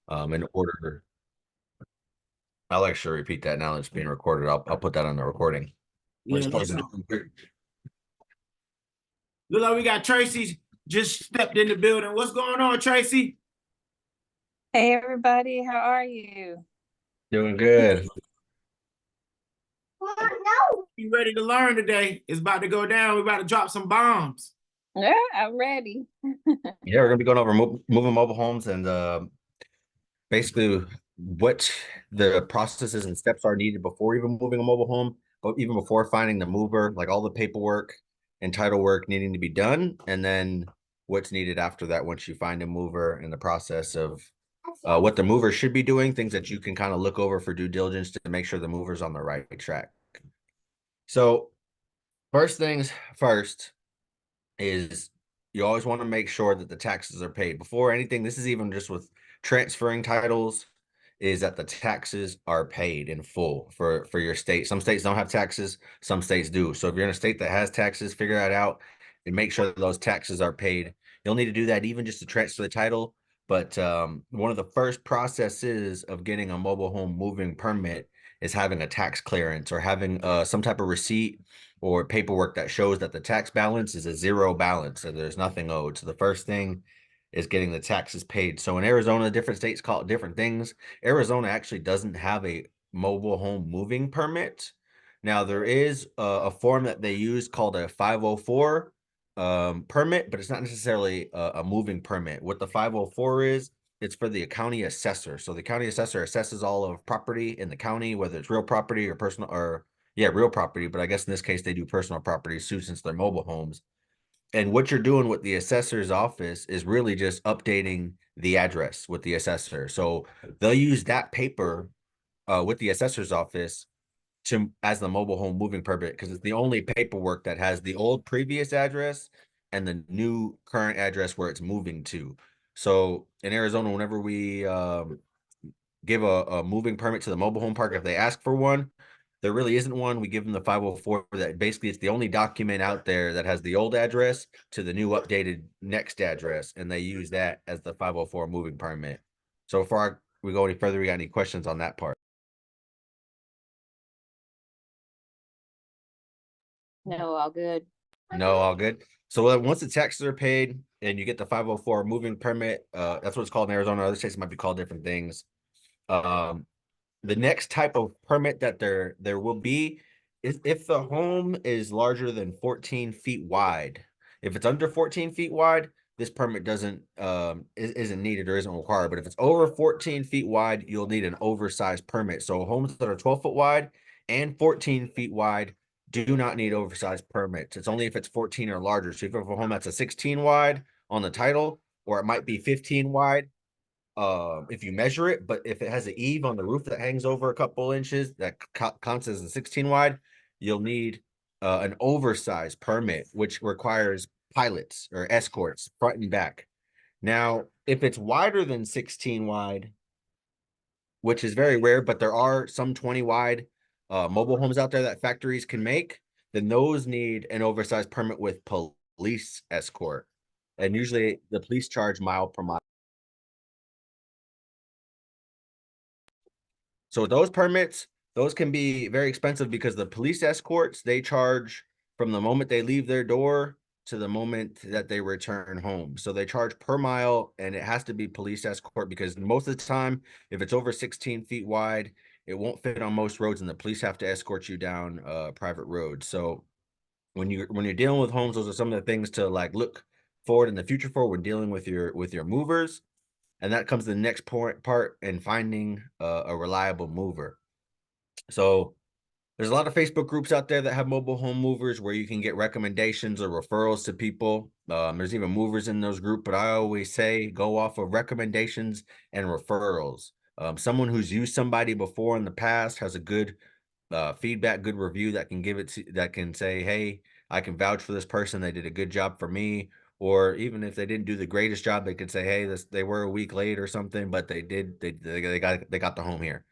In order, I'll actually repeat that now that it's being recorded. I'll put that on the recording. Yeah, look like we got Tracy just stepped in the building. What's going on, Tracy? Hey everybody, how are you? Doing good. You ready to learn today? It's about to go down. We're about to drop some bombs. Yeah, I'm ready. Yeah, we're gonna be going over moving mobile homes and basically what the processes and steps are needed before even moving a mobile home, but even before finding the mover, like all the paperwork and title work needing to be done, and then what's needed after that once you find a mover and the process of what the mover should be doing, things that you can kind of look over for due diligence to make sure the mover's on the right track. So first things first is you always want to make sure that the taxes are paid before anything. This is even just with transferring titles, is that the taxes are paid in full for your state. Some states don't have taxes, some states do. So if you're in a state that has taxes, figure that out and make sure that those taxes are paid. You'll need to do that even just to transfer the title. But one of the first processes of getting a mobile home moving permit is having a tax clearance or having some type of receipt or paperwork that shows that the tax balance is a zero balance and there's nothing owed. So the first thing is getting the taxes paid. So in Arizona, different states call it different things. Arizona actually doesn't have a mobile home moving permit. Now there is a form that they use called a 504 permit, but it's not necessarily a moving permit. What the 504 is, it's for the county assessor. So the county assessor assesses all of property in the county, whether it's real property or personal or real property. But I guess in this case they do personal property too, since they're mobile homes. And what you're doing with the assessor's office is really just updating the address with the assessor. So they'll use that paper with the assessor's office to as the mobile home moving permit because it's the only paperwork that has the old previous address and the new current address where it's moving to. So in Arizona, whenever we give a moving permit to the mobile home park, if they ask for one, there really isn't one. We give them the 504 that basically it's the only document out there that has the old address to the new updated next address, and they use that as the 504 moving permit. So before we go any further, we got any questions on that part? No, all good. No, all good. So once the taxes are paid and you get the 504 moving permit, that's what it's called in Arizona. Other states might be called different things. Um, the next type of permit that there will be is if the home is larger than 14 feet wide. If it's under 14 feet wide, this permit doesn't isn't needed or isn't required. But if it's over 14 feet wide, you'll need an oversized permit. So homes that are 12 foot wide and 14 feet wide do not need oversized permits. It's only if it's 14 or larger. So if you have a home that's a 16 wide on the title, or it might be 15 wide, if you measure it, but if it has an eave on the roof that hangs over a couple inches that counts as a 16 wide, you'll need an oversized permit, which requires pilots or escorts front and back. Now, if it's wider than 16 wide, which is very rare, but there are some 20 wide mobile homes out there that factories can make, then those need an oversized permit with police escort. And usually the police charge mile per mile. So those permits, those can be very expensive because the police escorts, they charge from the moment they leave their door to the moment that they return home. So they charge per mile and it has to be police escort because most of the time, if it's over 16 feet wide, it won't fit on most roads and the police have to escort you down private roads. So when you're dealing with homes, those are some of the things to like look forward in the future for when dealing with your movers. And that comes to the next part in finding a reliable mover. So there's a lot of Facebook groups out there that have mobile home movers where you can get recommendations or referrals to people. There's even movers in those groups, but I always say go off of recommendations and referrals. Someone who's used somebody before in the past has a good feedback, good review that can give it to, that can say, hey, I can vouch for this person. They did a good job for me. Or even if they didn't do the greatest job, they could say, hey, they were a week late or something, but they got the home here.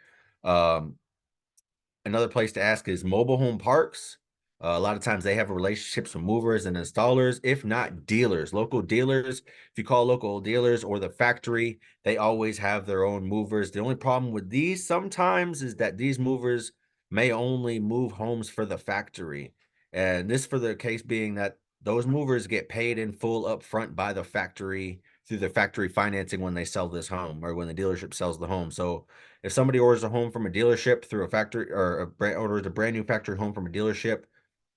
Another place to ask is mobile home parks. A lot of times they have relationships with movers and installers, if not dealers, local dealers. If you call local dealers or the factory, they always have their own movers. The only problem with these sometimes is that these movers may only move homes for the factory. And this for the case being that those movers get paid in full upfront by the factory through the factory financing when they sell this home or when the dealership sells the home. So if somebody orders a home from a dealership through a factory or orders a brand new factory home from a dealership,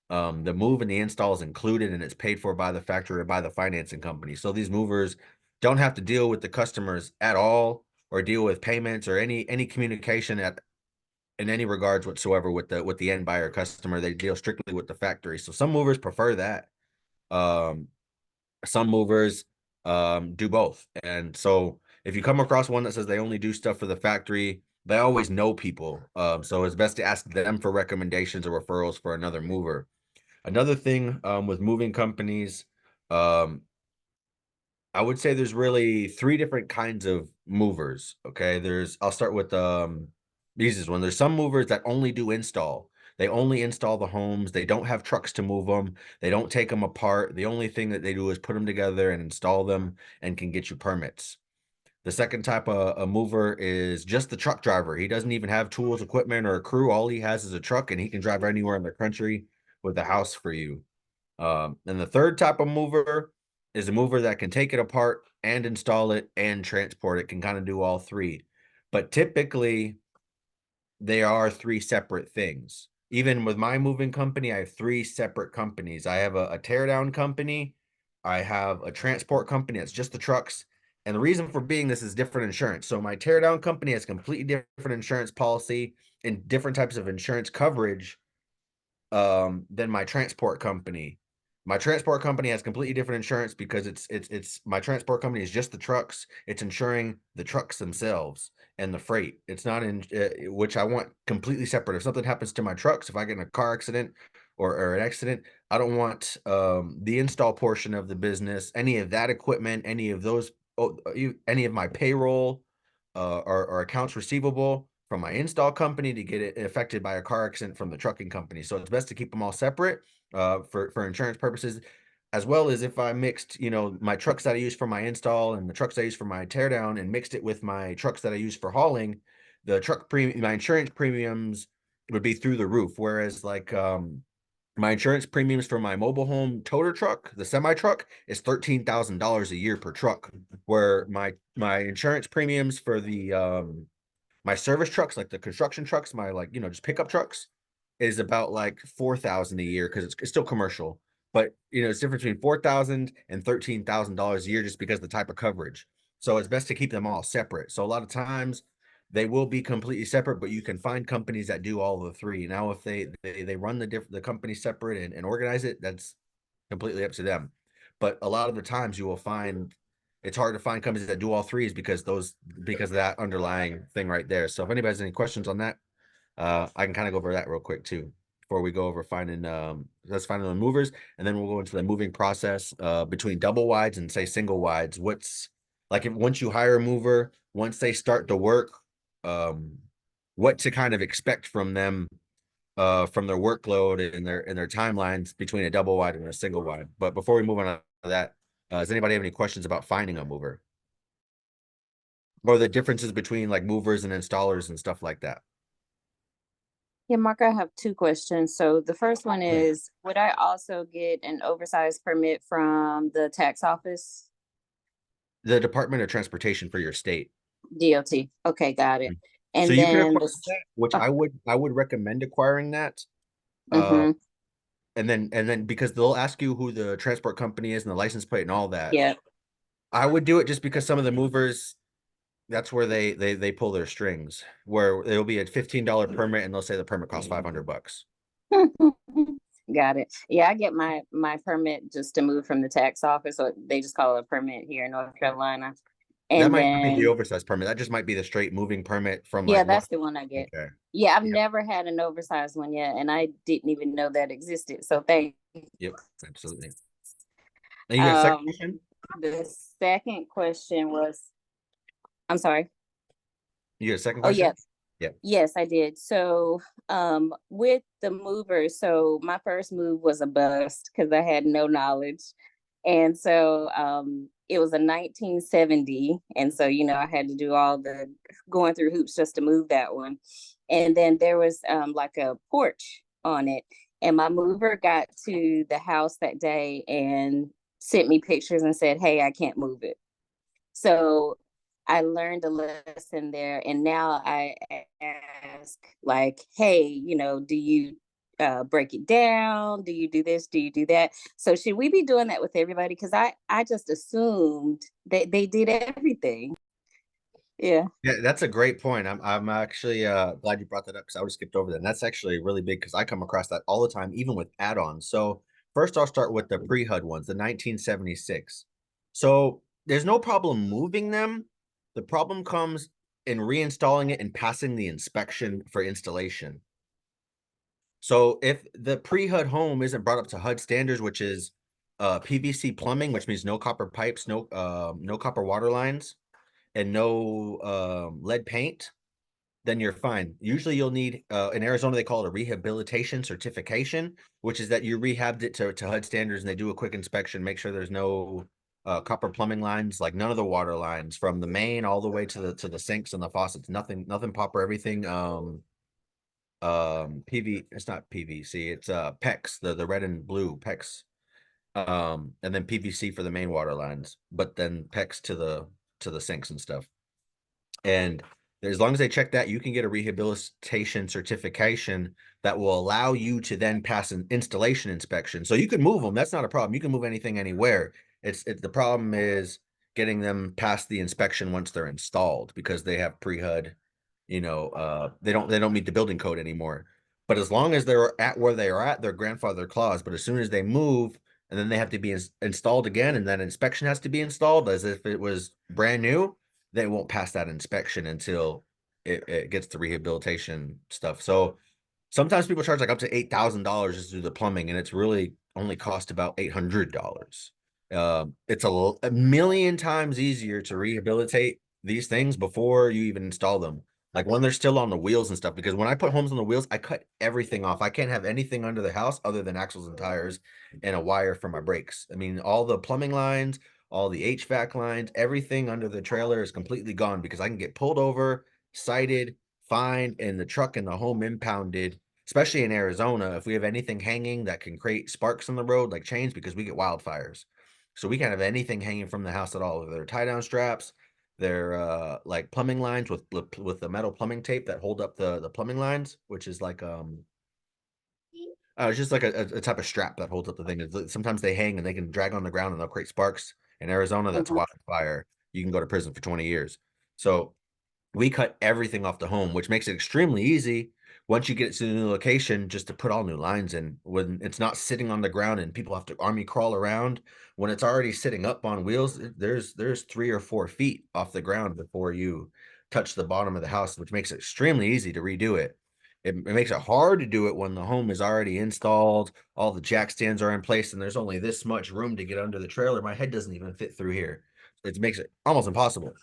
the move and the install is included and it's paid for by the factory or by the financing company. So these movers don't have to deal with the customers at all or deal with payments or any communication in any regards whatsoever with the end buyer customer. They deal strictly with the factory. So some movers prefer that. Some movers do both. And so if you come across one that says they only do stuff for the factory, they always know people. So it's best to ask them for recommendations or referrals for another mover. Another thing with moving companies, um, I would say there's really three different kinds of movers. Okay, I'll start with the easiest one. There's some movers that only do install. They only install the homes. They don't have trucks to move them. They don't take them apart. The only thing that they do is put them together and install them and can get you permits. The second type of a mover is just the truck driver. He doesn't even have tools, equipment, or a crew. All he has is a truck, and he can drive anywhere in the country with a house for you. And the third type of mover is a mover that can take it apart and install it and transport it, can kind of do all three. But typically, they are three separate things. Even with my moving company, I have three separate companies. I have a tear down company, I have a transport company that's just the trucks. And the reason for being this is different insurance. So my tear down company has completely different insurance policy and different types of insurance coverage than my transport company. My transport company has completely different insurance because it's my transport company is just the trucks. It's insuring the trucks themselves and the freight. It's not in which I want completely separate. If something happens to my trucks, if I get in a car accident or an accident, I don't want the install portion of the business, any of that equipment, any of those, any of my payroll or accounts receivable from my install company to get it affected by a car accident from the trucking company. So it's best to keep them all separate for insurance purposes, as well as if I mixed, my trucks that I use for my install and the trucks I use for my teardown and mixed it with my trucks that I use for hauling, the truck premium, my insurance premiums would be through the roof. Whereas like my insurance premiums for my mobile home toter truck, the semi truck, is $13,000 a year per truck. Where my insurance premiums for the my service trucks, like the construction trucks, my just pickup trucks, is about like 4,000 a year because it's still commercial. But it's different between 4,000 and $13,000 a year just because of the type of coverage. So it's best to keep them all separate. So a lot of times they will be completely separate, but you can find companies that do all the three. Now, if they run the company separate and organize it, that's completely up to them. But a lot of the times you will find it's hard to find companies that do all threes because of that underlying thing right there. So if anybody has any questions on that, I can kind of go over that real quick too before we go over finding let's find the movers, and then we'll go into the moving process between double wides and say single wides. What's like if once you hire a mover, once they start to work, what to kind of expect from them from their workload and their timelines between a double wide and a single wide. But before we move on to that, does anybody have any questions about finding a mover or the differences between like movers and installers and stuff like that? Yeah, Mark, I have two questions. So the first one is, would I also get an oversized permit from the tax office? The Department of Transportation for your state. DOT. Okay, got it. So And you can then acquire that, which I would recommend acquiring that. mhm, And then because they'll ask you who the transport company is and the license plate and all that. yeah. I would do it just because some of the movers, that's where they pull their strings, where it'll be a $15 permit and they'll say the permit costs $500. Got it. Yeah, I get my permit just to move from the tax office, or they just call it a permit here in North Carolina. That And might not be the then oversized permit. That just might be the straight moving permit from yeah, like that's the one I get. okay. Yeah, I've Yep. never had an oversized one yet, and I didn't even know that existed. So thank Yep, absolutely. And you got a second question? the second question was, I'm sorry. You got a second Oh question? yeah. Yes, I did. So, with the movers, so my first move was a bust because I had no knowledge. And so, it was a 1970. And so, I had to do all the going through hoops just to move that one. And then there was like a porch on it. And my mover got to the house that day and sent me pictures and said, "Hey, I can't move it." So I learned a lesson there, and now I ask, like, "Hey, do you break it down? Do you do this? Do you do that?" So should we be doing that with everybody? Because I just assumed that they did everything. Yeah. Yeah, that's a great point. I'm actually glad you brought that up because I would have skipped over that. And that's actually really big because I come across that all the time, even with add-ons. So first I'll start with the pre-HUD ones, the 1976. So there's no problem moving them. The problem comes in reinstalling it and passing the inspection for installation. So if the pre-HUD home isn't brought up to HUD standards, which is PVC plumbing, which means no copper pipes, no copper water lines, and no lead paint, then you're fine. Usually you'll need, in Arizona, they call it a rehabilitation certification, which is that you rehabbed it to HUD standards and they do a quick inspection, make sure there's no copper plumbing lines, like none of the water lines from the main all the way to the sinks and the faucets, nothing copper, everything PV, it's not PVC, it's PEX, the red and blue PEX, and then PVC for the main water lines, but then PEX to the sinks and stuff. And as long as they check that, you can get a rehabilitation certification that will allow you to then pass an installation inspection. So you can move them. That's not a problem. You can move anything anywhere. The problem is getting them past the inspection once they're installed because they have pre-HUD, they don't meet the building code anymore. But as long as they're at where they are at, their grandfather clause. But as soon as they move, and then they have to be installed again, and then inspection has to be installed as if it was brand new, they won't pass that inspection until it gets the rehabilitation stuff. So sometimes people charge like up to $8,000 just to do the plumbing, and it's really only cost about $800. It's a million times easier to rehabilitate these things before you even install them. Like when they're still on the wheels and stuff, because when I put homes on the wheels, I cut everything off. I can't have anything under the house other than axles and tires and a wire for my brakes. I mean, all the plumbing lines, all the HVAC lines, everything under the trailer is completely gone because I can get pulled over, cited, fined, and the truck and the home impounded, especially in Arizona. If we have anything hanging that can create sparks on the road, like chains, because we get wildfires. So we can't have anything hanging from the house at all. They're tie down straps, they're like plumbing lines with the metal plumbing tape that hold up the plumbing lines, which is like it's just like a type of strap that holds up the thing. Sometimes they hang and they can drag on the ground and they'll create sparks. In Arizona, that's Mhm. wildfire. You can go to prison for 20 years. So we cut everything off the home, which makes it extremely easy once you get to the new location just to put all new lines in when it's not sitting on the ground and people have to army crawl around. When it's already sitting up on wheels, there's 3 or 4 feet off the ground before you touch the bottom of the house, which makes it extremely easy to redo it. It makes it hard to do it when the home is already installed, all the jack stands are in place, and there's only this much room to get under the trailer. My head doesn't even fit through here. It makes it almost impossible.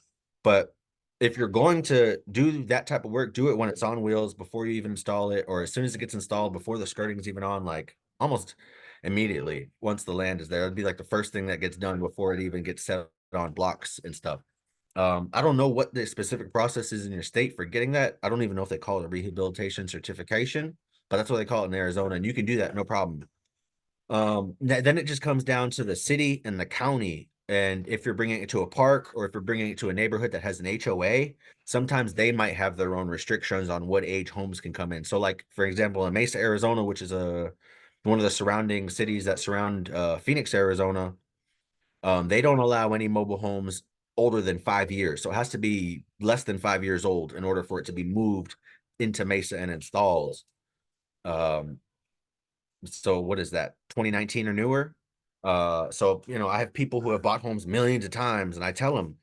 But if you're going to do that type of work, do it when it's on wheels before you even install it, or as soon as it gets installed, before the skirting is even on, like almost immediately once the land is there. It'd be like the first thing that gets done before it even gets set on blocks and stuff. I don't know what the specific process is in your state for getting that. I don't even know if they call it a rehabilitation certification, but that's what they call it in Arizona, and you can do that no problem. Then it just comes down to the city and the county. And if you're bringing it to a park or if you're bringing it to a neighborhood that has an HOA, sometimes they might have their own restrictions on what age homes can come in. So, like for example, in Mesa, Arizona, which is one of the surrounding cities that surround Phoenix, Arizona, they don't allow any mobile homes older than 5 years. So it has to be less than 5 years old in order for it to be moved into Mesa and installed. Um, so what is that, 2019 or newer? So I have people who have bought homes millions of times, and I tell them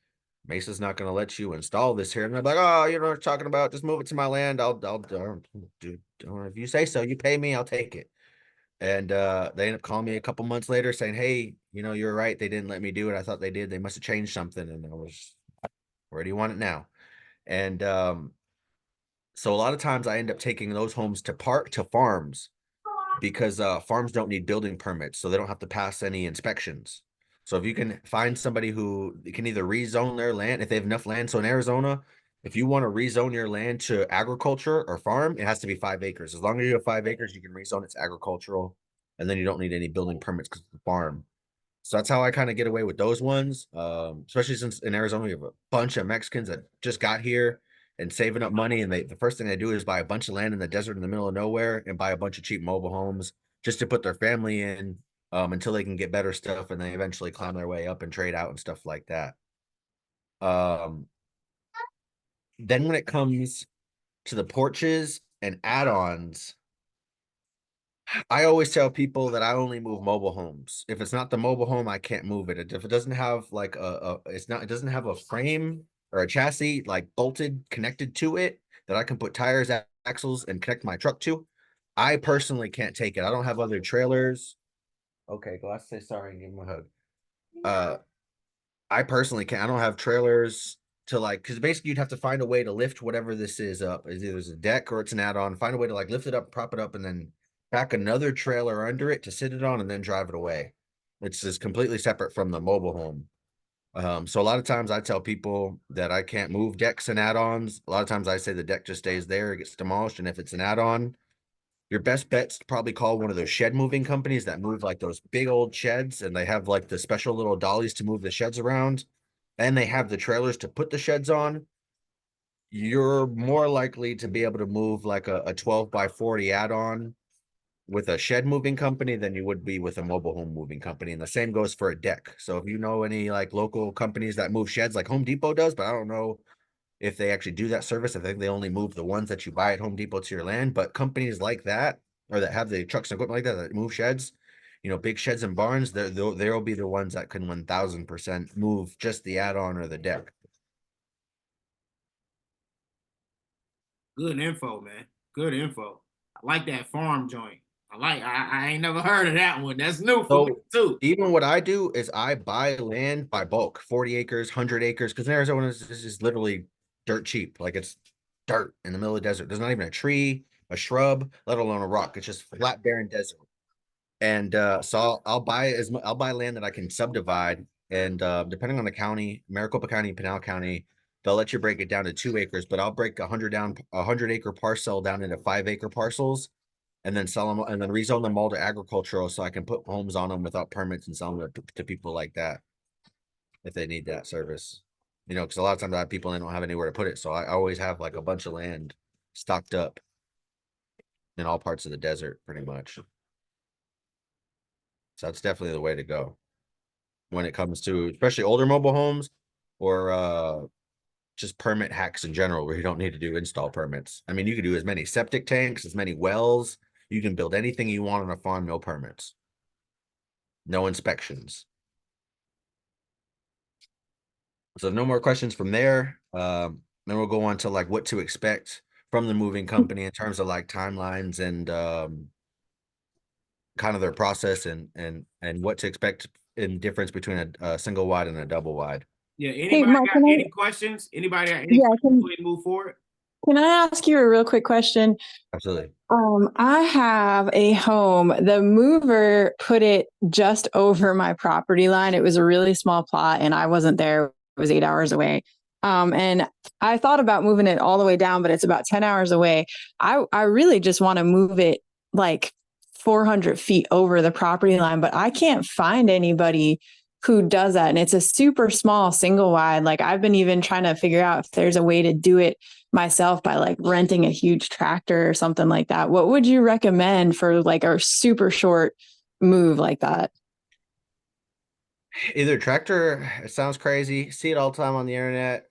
Mesa's not going to let you install this here, and they're like, oh, you know what I'm talking about, just move it to my land. I'll do, if you say so, you pay me, I'll take it. And they end up calling me a couple months later saying, hey, you're right, they didn't let me do it. I thought they did. They must have changed something. And I was, where do you want it now? And So a lot of times I end up taking those homes to farms because farms don't need building permits, so they don't have to pass any inspections. So if you can find somebody who can either rezone their land, if they have enough land. So in Arizona, if you want to rezone your land to agriculture or farm, it has to be 5 acres. As long as you have 5 acres, you can rezone it to agricultural, and then you don't need any building permits because it's a farm. So that's how I kind of get away with those ones. Especially since in Arizona we have a bunch of Mexicans that just got here and saving up money, and the first thing they do is buy a bunch of land in the desert in the middle of nowhere and buy a bunch of cheap mobile homes just to put their family in until they can get better stuff, and they eventually climb their way up and trade out and stuff like that. Um, then when it comes to the porches and add-ons, I always tell people that I only move mobile homes. If it's not the mobile home, I can't move it. If it doesn't have like it doesn't have a frame or a chassis like bolted connected to it that I can put tires, axles, and connect my truck to, I personally can't take it. I don't have other trailers. Okay, Glass, say sorry and give him a hug. Uh, I personally can't. I don't have trailers to like, because basically you'd have to find a way to lift whatever this is up. It's either a deck or it's an add-on. Find a way to like lift it up, prop it up, and then back another trailer under it to sit it on and then drive it away. It's just completely separate from the mobile home. So a lot of times I tell people that I can't move decks and add-ons. A lot of times I say the deck just stays there, it gets demolished, and if it's an add-on, your best bet's to probably call one of those shed moving companies that move like those big old sheds, and they have like the special little dollies to move the sheds around, and they have the trailers to put the sheds on. You're more likely to be able to move like a 12 by 40 add-on with a shed moving company than you would be with a mobile home moving company. And the same goes for a deck. So if you know any like local companies that move sheds, like Home Depot does, but I don't know if they actually do that service. I think they only move the ones that you buy at Home Depot to your land. But companies like that, or that have the trucks and equipment like that move sheds, big sheds and barns, they'll be the ones that can 1000% move just the add-on or the deck. Good info, man. Good info. I like that farm joint. I ain't never heard of that one. That's new for me So too. even what I do is I buy land by bulk, 40 acres, 100 acres, because in Arizona this is literally dirt cheap. Like it's dirt in the middle of the desert. There's not even a tree, a shrub, let alone a rock. It's just flat, barren desert. And so I'll buy land that I can subdivide. And depending on the county, Maricopa County, Pinal County, they'll let you break it down to 2 acres, but I'll break a 100 acre parcel down into 5 acre parcels and then sell them and then rezone them all to agricultural so I can put homes on them without permits and sell them to people like that if they need that service. Because a lot of times I have people, they don't have anywhere to put it. So I always have like a bunch of land stocked up in all parts of the desert, pretty much. So that's definitely the way to go when it comes to especially older mobile homes or just permit hacks in general where you don't need to do install permits. I mean, you can do as many septic tanks, as many wells. You can build anything you want on a farm, no permits, no inspections. So no more questions from there. Then we'll go on to like what to expect from the moving company in terms of like timelines and kind of their process and what to expect in difference between a single wide and a double wide. Yeah. Hey, Anybody Mark, got any questions? Anybody got any yeah, questions before we move forward? can I ask you a real quick question? Absolutely. I have a home. The mover put it just over my property line. It was a really small plot and I wasn't there. It was 8 hours away. And I thought about moving it all the way down, but it's about 10 hours away. I really just want to move it like 400 feet over the property line, but I can't find anybody who does that. And it's a super small single wide. Like I've been even trying to figure out if there's a way to do it myself by like renting a huge tractor or something like that. What would you recommend for like a super short move like that? Either tractor, it sounds crazy. See it all the time on the internet.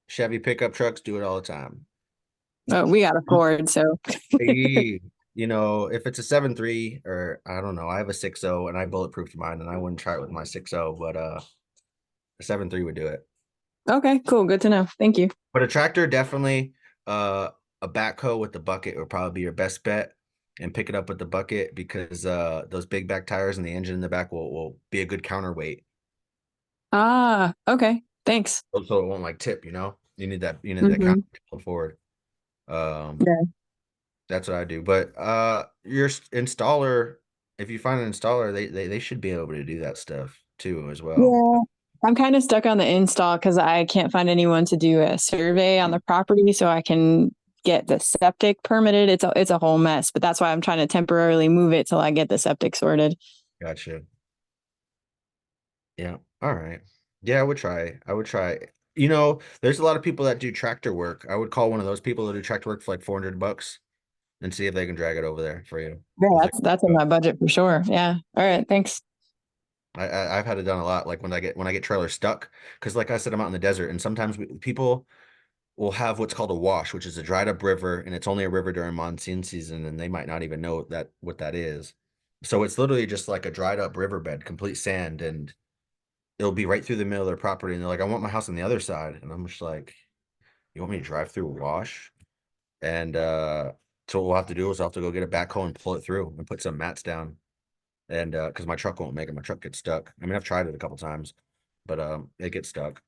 Chevy pickup trucks do it all the time. Oh, we got a Ford, so If it's a 7.3 or I don't know, I have a 6.0 and I bulletproofed mine and I wouldn't try it with my 6.0, but a 7.3 would do it. okay, cool. Good to know. Thank you. But a tractor definitely, a backhoe with the bucket would probably be your best bet, and pick it up with the bucket because those big back tires and the engine in the back will be a good counterweight. Ah, okay. Thanks. So it won't like tip, you need that Mhm. counter forward. Yeah. That's what I do. But your installer, if you find an installer, they should be able to do that stuff too as well. Yeah. I'm kind of stuck on the install because I can't find anyone to do a survey on the property so I can get the septic permitted. It's a whole mess, but that's why I'm trying to temporarily move it till I get the septic sorted. Gotcha. Yeah. All right. Yeah, I would try. I would try. You know, there's a lot of people that do tractor work. I would call one of those people that do tractor work for like $400 and see if they can drag it over there for you. Yeah, It's like, that's in my budget for sure. Yeah. All right. Thanks. I've had it done a lot. Like when I get trailers stuck, because like I said, I'm out in the desert, and sometimes people will have what's called a wash, which is a dried up river, and it's only a river during monsoon season, and they might not even know what that is. So it's literally just like a dried up riverbed, complete sand, and it'll be right through the middle of their property. And they're like, I want my house on the other side. And I'm just like, you want me to drive through a wash? And so what we'll have to do is I'll have to go get a backhoe and pull it through and put some mats down. And because my truck won't make it, my truck gets stuck. I mean, I've tried it a couple times, but it gets stuck.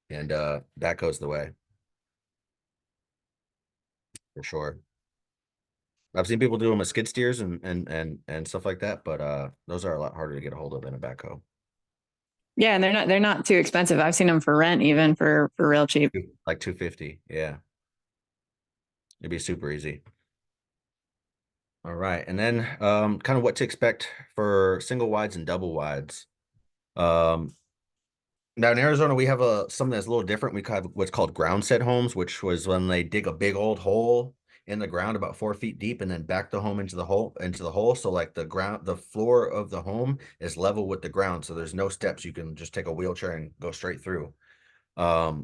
And that goes the way for sure. I've seen people do them with skid steers and stuff like that, but those are a lot harder to get a hold of than a backhoe. Yeah, and they're not too expensive. I've seen them for rent, even for real cheap. Like 250. Yeah. It'd be super easy. All right. And then kind of what to expect for single wides and double wides. Now in Arizona, we have something that's a little different. We have what's called ground set homes, which was when they dig a big old hole in the ground about 4 feet deep and then back the home into the hole. So like the floor of the home is level with the ground. So there's no steps. You can just take a wheelchair and go straight through. I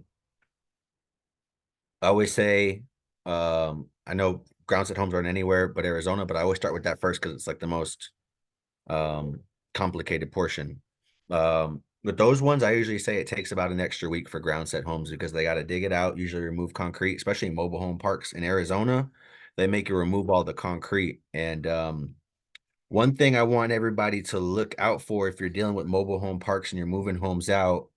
always say, I know ground set homes aren't anywhere but Arizona, but I always start with that first because it's like the most complicated portion. With those ones, I usually say it takes about an extra week for ground set homes because they got to dig it out, usually remove concrete, especially mobile home parks in Arizona. They make you remove all the concrete. And one thing I want everybody to look out for if you're dealing with mobile home parks and you're moving homes out,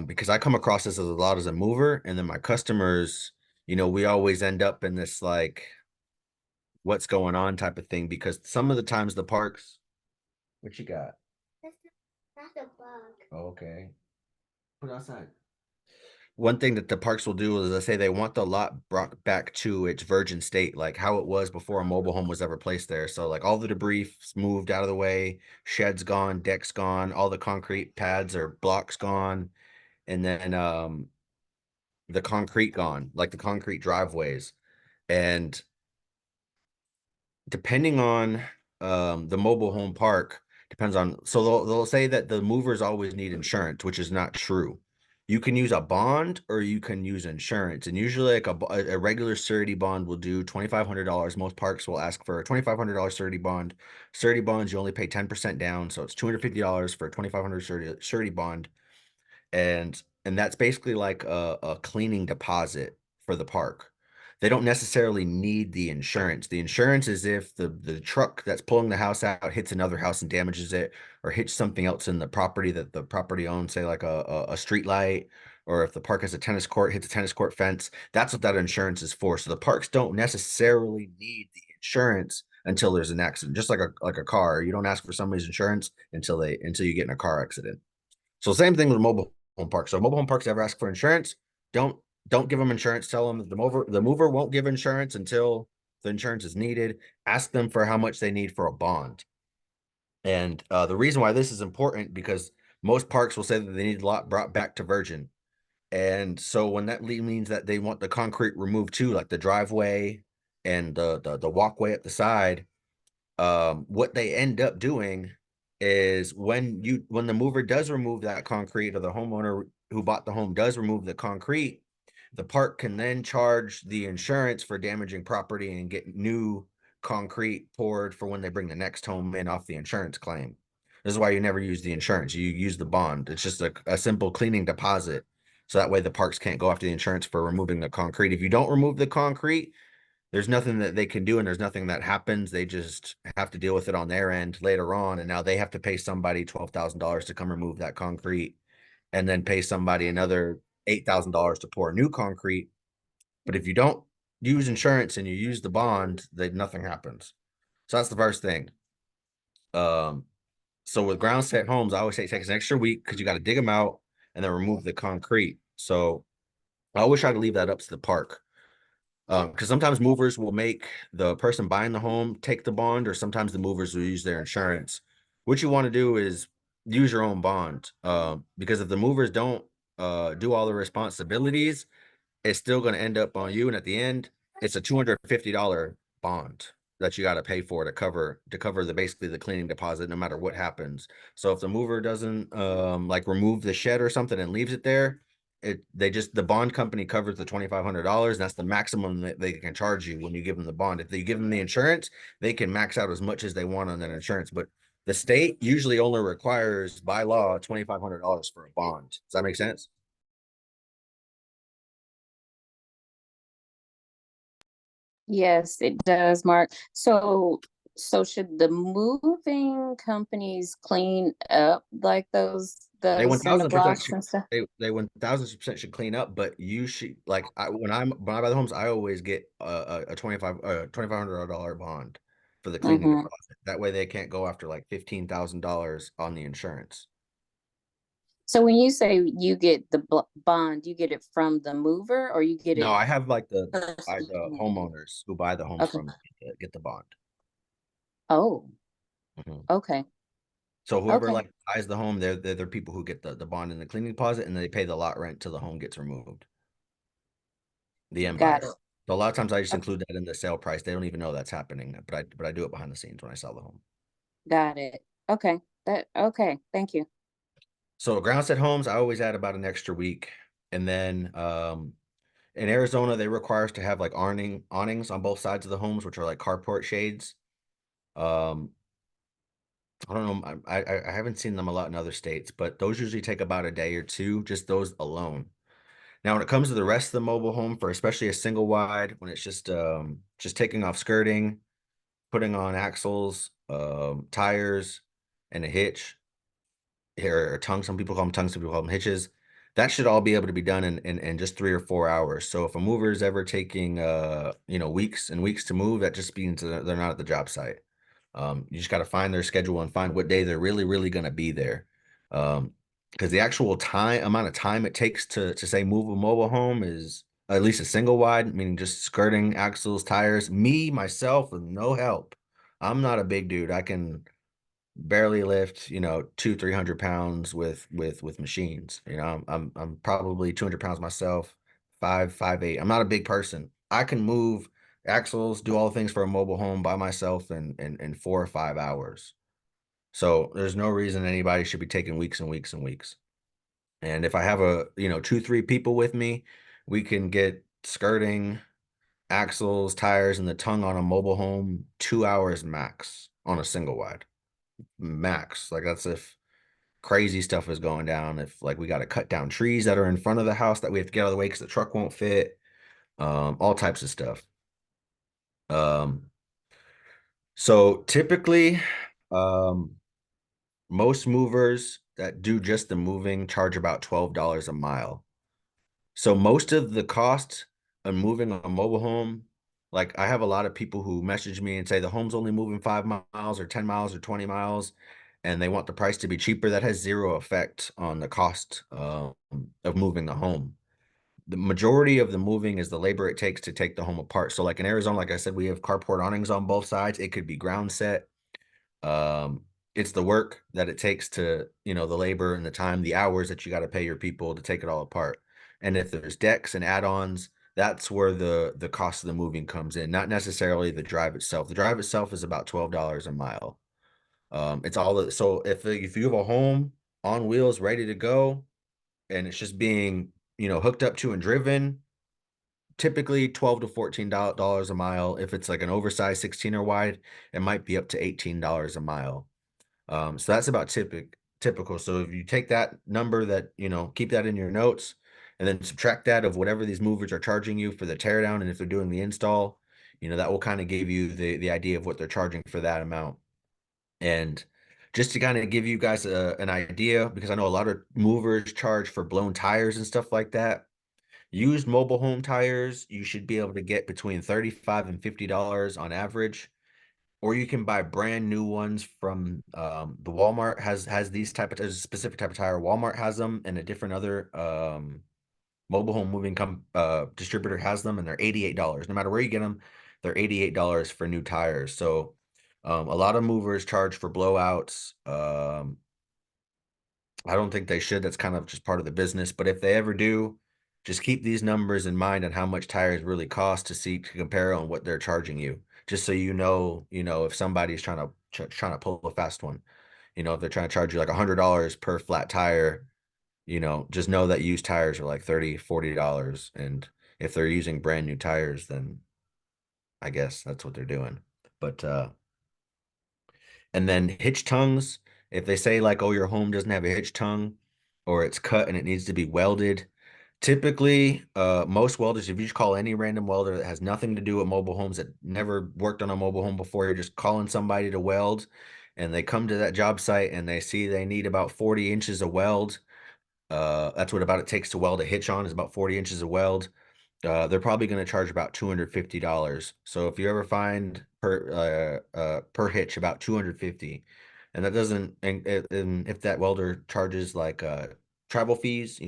because I come across this as a lot as a mover, and then my customers, we always end up in this like what's going on type of thing because some of the times the parks, what you got? That's a bug. Oh, okay. Put it outside. One thing that the parks will do is they say they want the lot brought back to its virgin state, like how it was before a mobile home was ever placed there. So like all the debris moved out of the way, sheds gone, decks gone, all the concrete pads or blocks gone, and then the concrete gone, like the concrete driveways. And depending on the mobile home park, depends on, so they'll say that the movers always need insurance, which is not true. You can use a bond or you can use insurance, and usually like a regular surety bond will do $2,500. Most parks will ask for a $2,500 surety bond. Surety bonds, you only pay 10% down, so it's $250 for a $2,500 surety bond. And that's basically like a cleaning deposit for the park. They don't necessarily need the insurance. The insurance is if the truck that's pulling the house out hits another house and damages it, or hits something else in the property that the property owns, say like a street light, or if the park has a tennis court, hits a tennis court fence. That's what that insurance is for. So the parks don't necessarily need the insurance until there's an accident. Just like a car, you don't ask for somebody's insurance until you get in a car accident. So same thing with mobile home parks. So mobile home parks ever ask for insurance, don't give them insurance. Tell them the mover won't give insurance until the insurance is needed. Ask them for how much they need for a bond. And the reason why this is important because most parks will say that they need a lot brought back to virgin. And so when that means that they want the concrete removed too, like the driveway and the walkway at the side, what they end up doing is when the mover does remove that concrete, or the homeowner who bought the home does remove the concrete, the park can then charge the insurance for damaging property and get new concrete poured for when they bring the next home in off the insurance claim. This is why you never use the insurance. You use the bond. It's just a simple cleaning deposit. So that way the parks can't go after the insurance for removing the concrete. If you don't remove the concrete, there's nothing that they can do, and there's nothing that happens. They just have to deal with it on their end later on. And now they have to pay somebody $12,000 to come remove that concrete, and then pay somebody another $8,000 to pour new concrete. But if you don't use insurance and you use the bond, that nothing happens. So that's the first thing. So with ground set homes, I always say it takes an extra week because you got to dig them out and then remove the concrete. So I always try to leave that up to the park. Because sometimes movers will make the person buying the home take the bond, or sometimes the movers will use their insurance. What you want to do is use your own bond. Because if the movers don't do all the responsibilities, it's still going to end up on you. And at the end, it's a $250 bond that you got to pay for to cover the basically the cleaning deposit, no matter what happens. So if the mover doesn't like remove the shed or something and leaves it there, the bond company covers the $2,500, and that's the maximum that they can charge you when you give them the bond. If you give them the insurance, they can max out as much as they want on that insurance. But the state usually only requires by law $2,500 for a bond. Does that make sense? Yes, it does, Mark. So should the moving companies clean up like They those cinder 1000% blocks should, and stuff? they 1000% should clean up, but you should like when I buy the homes, I always get a $2,500 bond for the cleaning Mm-hmm. deposit. That way they can't go after like $15,000 on the insurance. So when you say you get the bond, you get it from the mover or you get No, it I have like the personally? homeowners who buy the homes Okay. from me get the bond. Oh, Mhm. okay. So whoever Okay. like buys the home, they're people who get the bond and the cleaning deposit, and they pay the lot rent till the home gets removed. The end Got buyer. it. So a lot of times I just Okay. include that in the sale price. They don't even know that's happening, but I do it behind the scenes when I sell the home. Got it. Okay. Okay. Thank you. So ground set homes, I always add about an extra week. And then in Arizona, they require us to have like awnings on both sides of the homes, which are like carport shades. Um, I don't know. I haven't seen them a lot in other states, but those usually take about a day or two, just those alone. Now, when it comes to the rest of the mobile home, for especially a single wide, when it's just taking off skirting, putting on axles, tires, and a hitch, or tongue. Some people call them tongues, some people call them hitches. That should all be able to be done in just 3 or 4 hours. So if a mover is ever taking weeks and weeks to move, that just means that they're not at the job site. You just got to find their schedule and find what day they're really, really going to be there. Because the actual amount of time it takes to say move a mobile home is at least a single wide, meaning just skirting, axles, tires. Me, myself, with no help. I'm not a big dude. I can barely lift 200-300 pounds with machines. I'm probably 200 pounds myself, 5'8". I'm not a big person. I can move axles, do all the things for a mobile home by myself in 4 or 5 hours. So there's no reason anybody should be taking weeks and weeks and weeks. And if I have 2-3 people with me, we can get skirting, axles, tires, and the tongue on a mobile home 2 hours max on a single wide. Max. Like that's if crazy stuff is going down. If like we got to cut down trees that are in front of the house that we have to get out of the way because the truck won't fit. All types of stuff. Um, so typically, um, most movers that do just the moving charge about $12 a mile. So most of the cost of moving a mobile home, like I have a lot of people who message me and say the home's only moving 5 miles or 10 miles or 20 miles, and they want the price to be cheaper. That has zero effect on the cost of moving the home. The majority of the moving is the labor it takes to take the home apart. So like in Arizona, like I said, we have carport awnings on both sides. It could be ground set. It's the work that it takes to, the labor and the time, the hours that you got to pay your people to take it all apart. And if there's decks and add-ons, that's where the cost of the moving comes in, not necessarily the drive itself. The drive itself is about $12 a mile. It's all so if you have a home on wheels ready to go and it's just being, hooked up to and driven, typically $12 to $14 a mile. If it's like an oversized 16 or wide, it might be up to $18 a mile. So that's about typical. So if you take that number that, keep that in your notes and then subtract that of whatever these movers are charging you for the teardown, and if they're doing the install, that will kind of give you the idea of what they're charging for that amount. And just to kind of give you guys an idea, because I know a lot of movers charge for blown tires and stuff like that. Used mobile home tires, you should be able to get between $35 and $50 on average, or you can buy brand new ones from the Walmart has these type of, there's a specific type of tire. Walmart has them, and a different other mobile home moving distributor has them, and they're $88. No matter where you get them, they're $88 for new tires. So a lot of movers charge for blowouts. I don't think they should. That's kind of just part of the business. But if they ever do, just keep these numbers in mind on how much tires really cost to compare on what they're charging you. Just so if somebody's trying to pull a fast one, if they're trying to charge you like $100 per flat tire, just know that used tires are like $30, $40. And if they're using brand new tires, then I guess that's what they're doing. But and then hitch tongues, if they say like, oh, your home doesn't have a hitch tongue or it's cut and it needs to be welded, typically, most welders, if you just call any random welder that has nothing to do with mobile homes, that never worked on a mobile home before, you're just calling somebody to weld, and they come to that job site and they see they need about 40 inches of weld. That's what about it takes to weld a hitch on, is about 40 inches of weld. They're probably going to charge about $250. So if you ever find per hitch about 250, and that doesn't, and if that welder charges like travel fees,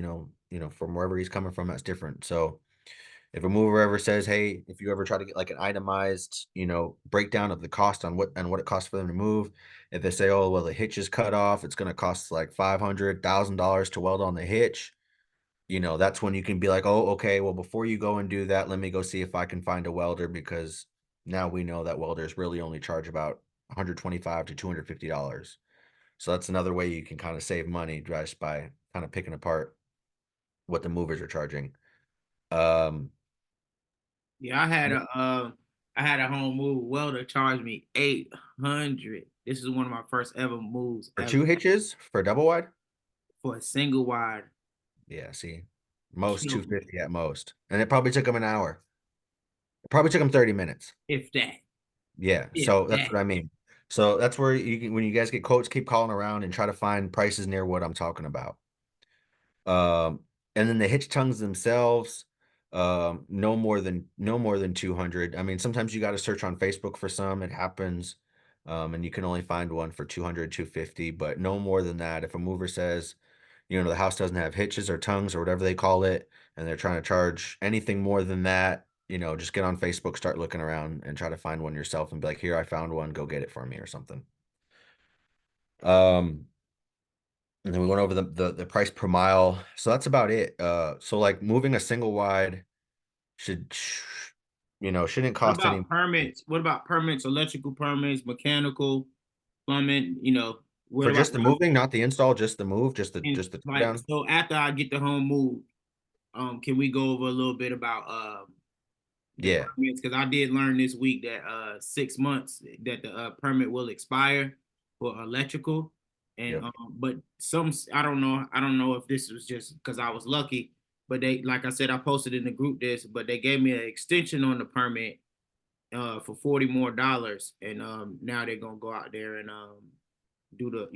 from wherever he's coming from, that's different. So if a mover ever says, hey, if you ever try to get like an itemized, breakdown of the cost on what it costs for them to move, if they say, oh, well, the hitch is cut off, it's going to cost like $500,000 to weld on the hitch, that's when you can be like, oh, okay, well, before you go and do that, let me go see if I can find a welder, because now we know that welders really only charge about $125 to $250. So that's another way you can kind of save money just by kind of picking apart what the movers are charging. Yeah, I had a home move welder charge me 800. This is one of my first ever moves For ever two hitches, for a double wide? for a single wide. Yeah, see, most Killed me, 250 at most. And it probably took them an hour. It probably took them 30 minutes. if that. Yeah, If so that's that. what I mean. So that's where when you guys get quotes, keep calling around and try to find prices near what I'm talking about. Um, and then the hitch tongues themselves, no more than 200. I mean, sometimes you got to search on Facebook for some, it happens. And you can only find one for 200, 250, but no more than that. If a mover says, the house doesn't have hitches or tongues or whatever they call it, and they're trying to charge anything more than that, just get on Facebook, start looking around and try to find one yourself and be like, here, I found one, go get it for me or something. And then we went over the price per mile. So that's about it. So like moving a single wide shouldn't What cost any about permits? What about permits, electrical permits, mechanical, plumbing, what for about just the moving, not the install, just the move, just the and tear like down. so after I get the home moved, can we go over a little bit about the Yeah. permits? Because I did learn this week that 6 months that the permit will expire for electrical. And Yep. but I don't know if this was just because I was lucky, but they, like I said, I posted in the group this, but they gave me an extension on the permit for $40 more, and now they're gonna go out there and do the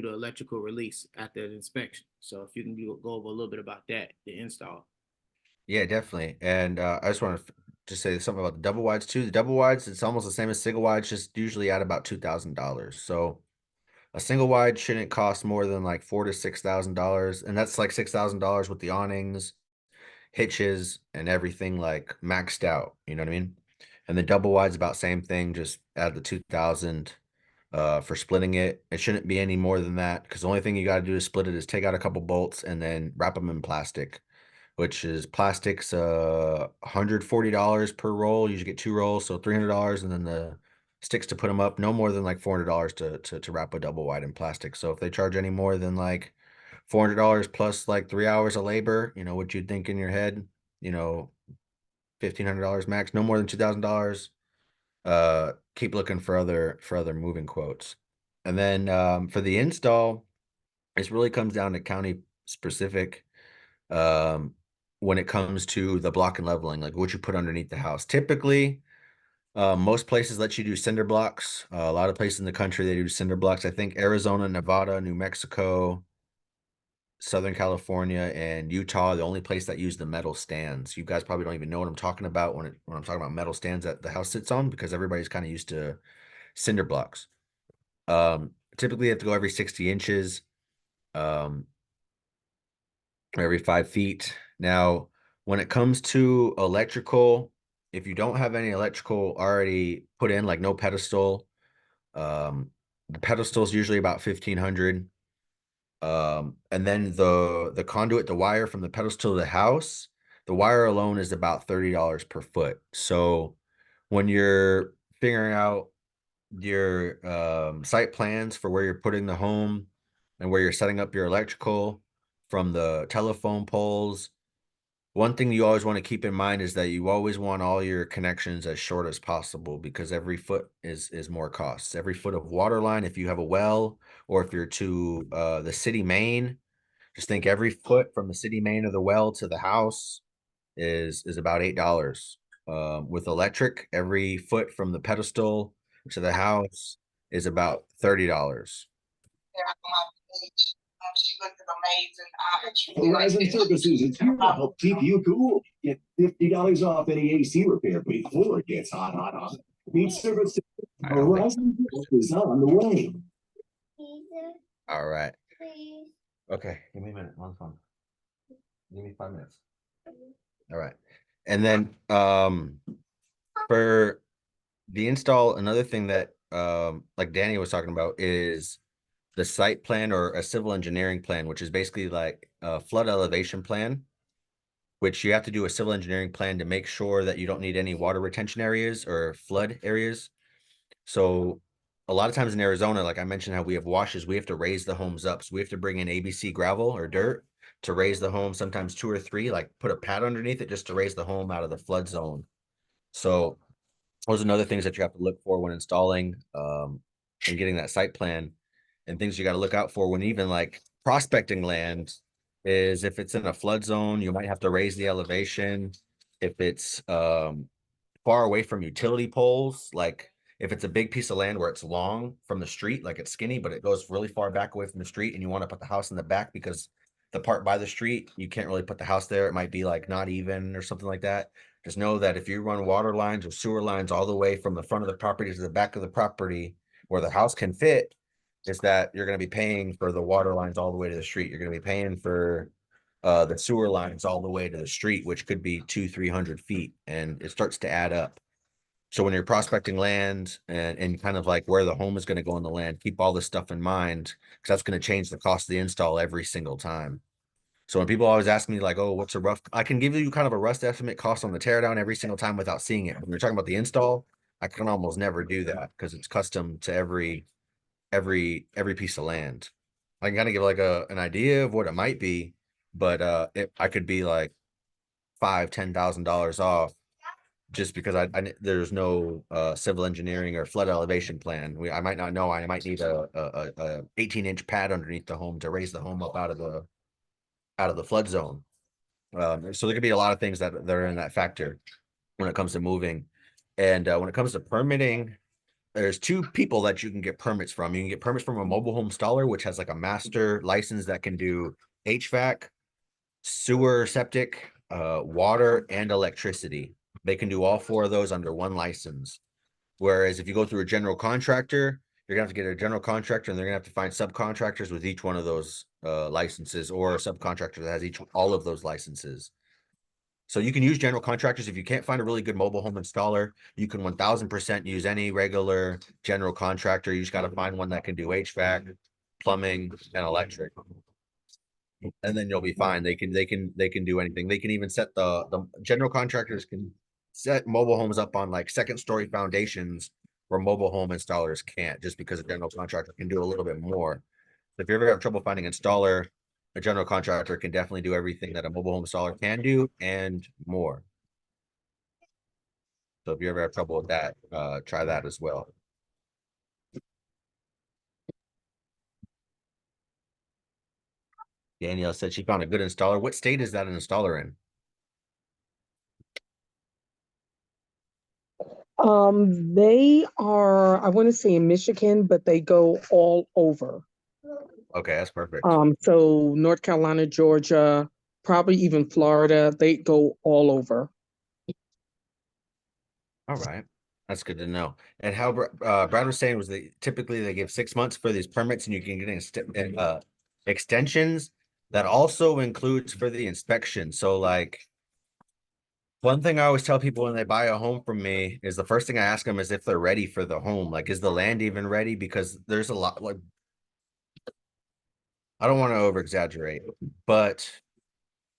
electrical release after the inspection. So if you can go over a little bit about that, the install. Yeah, definitely. And I just want to say something about the double wides too. The double wides, it's almost the same as single wides, just usually at about $2,000. So a single wide shouldn't cost more than like $4,000 to $6,000, and that's like $6,000 with the awnings, hitches, and everything like maxed out. You know what I mean? And the double wide's about same thing, just add the 2,000 for splitting it. It shouldn't be any more than that, because the only thing you got to do to split it is take out a couple bolts and then wrap them in plastic, which is plastic's $140 per roll. You usually get two rolls, so $300, and then the sticks to put them up. No more than like $400 to wrap a double wide in plastic. So if they charge any more than like $400 plus like 3 hours of labor, what you'd think in your head, $1,500 max, no more than $2,000. Keep looking for other moving quotes. And then for the install, this really comes down to county specific. When it comes to the block and leveling, like what you put underneath the house. Typically, most places let you do cinder blocks. A lot of places in the country, they do cinder blocks. I think Arizona, Nevada, New Mexico, Southern California and Utah, the only place that use the metal stands. You guys probably don't even know what I'm talking about when I'm talking about metal stands that the house sits on, because everybody's kind of used to cinder blocks. Typically you have to go every 60 inches, every 5 feet. Now, when it comes to electrical, if you don't have any electrical already put in, like no pedestal, the pedestal is usually about 1,500. And then the conduit, the wire from the pedestal to the house, the wire alone is about $30 per foot. So when you're figuring out your site plans for where you're putting the home and where you're setting up your electrical from the telephone poles, one thing you always want to keep in mind is that you always want all your connections as short as possible, because every foot is more costs. Every foot of water line, if you have a well, or if you're to the city main, just think every foot from the city main of the well to the house is about $8. With electric, every foot from the pedestal to the house is about $30. Horizon Services is here to help keep you cool. Get $50 off any AC repair before it gets hot, hot, hot. Need service. Horizon Services is on the way. All right. Please. Okay, give me a minute. On the phone. Give me 5 minutes. All right. And then for the install, another thing that like Danny was talking about is the site plan, or a civil engineering plan, which is basically like a flood elevation plan, which you have to do a civil engineering plan to make sure that you don't need any water retention areas or flood areas. So a lot of times in Arizona, like I mentioned, how we have washes, we have to raise the homes up. So we have to bring in ABC gravel or dirt to raise the home, sometimes 2 or 3, like put a pad underneath it just to raise the home out of the flood zone. So those are other things that you have to look for when installing and getting that site plan. And things you got to look out for when even like prospecting land is, if it's in a flood zone, you might have to raise the elevation. If it's far away from utility poles, like if it's a big piece of land where it's long from the street, like it's skinny, but it goes really far back away from the street, and you want to put the house in the back because the part by the street, you can't really put the house there. It might be like not even or something like that. Just know that if you run water lines or sewer lines all the way from the front of the property to the back of the property where the house can fit, is that you're going to be paying for the water lines all the way to the street. You're going to be paying for the sewer lines all the way to the street, which could be 200-300 feet, and it starts to add up. So when you're prospecting land and kind of like where the home is going to go on the land, keep all this stuff in mind, because that's going to change the cost of the install every single time. So when people always ask me like, oh, what's a rough, I can give you kind of a rough estimate cost on the teardown every single time without seeing it. When you're talking about the install, I can almost never do that because it's custom to every piece of land. I can kind of give like an idea of what it might be, but I could be like $5,000-$10,000 off just because there's no civil engineering or flood elevation plan. I might not know. I might need a 18-inch pad underneath the home to raise the home up out of the flood zone. So there could be a lot of things that are in that factor when it comes to moving. And when it comes to permitting, there's 2 people that you can get permits from. You can get permits from a mobile home installer, which has like a master license that can do HVAC, sewer, septic, water, and electricity. They can do all 4 of those under one license. Whereas if you go through a general contractor, you're gonna have to get a general contractor, and they're gonna have to find subcontractors with each one of those licenses, or a subcontractor that has all of those licenses. So you can use general contractors. If you can't find a really good mobile home installer, you can 1000% use any regular general contractor. You just got to find one that can do HVAC, plumbing, and electric, and then you'll be fine. They can do anything. They can even set the general contractors can set mobile homes up on like 2nd-story foundations where mobile home installers can't, just because a general contractor can do a little bit more. If you ever have trouble finding an installer, a general contractor can definitely do everything that a mobile home installer can do and more. So if you ever have trouble with that, try that as well. Danielle said she found a good installer. What state is that an installer in? They are, I want to say in Michigan, but they go all over. Okay, that's perfect. So North Carolina, Georgia, probably even Florida, they go all over. All right. That's good to know. And how Brad was saying was that typically they give 6 months for these permits and you can get extensions. That also includes for the inspection. So like one thing I always tell people when they buy a home from me is the first thing I ask them is if they're ready for the home. Like, is the land even ready? Because there's a lot, like, I don't want to over exaggerate, but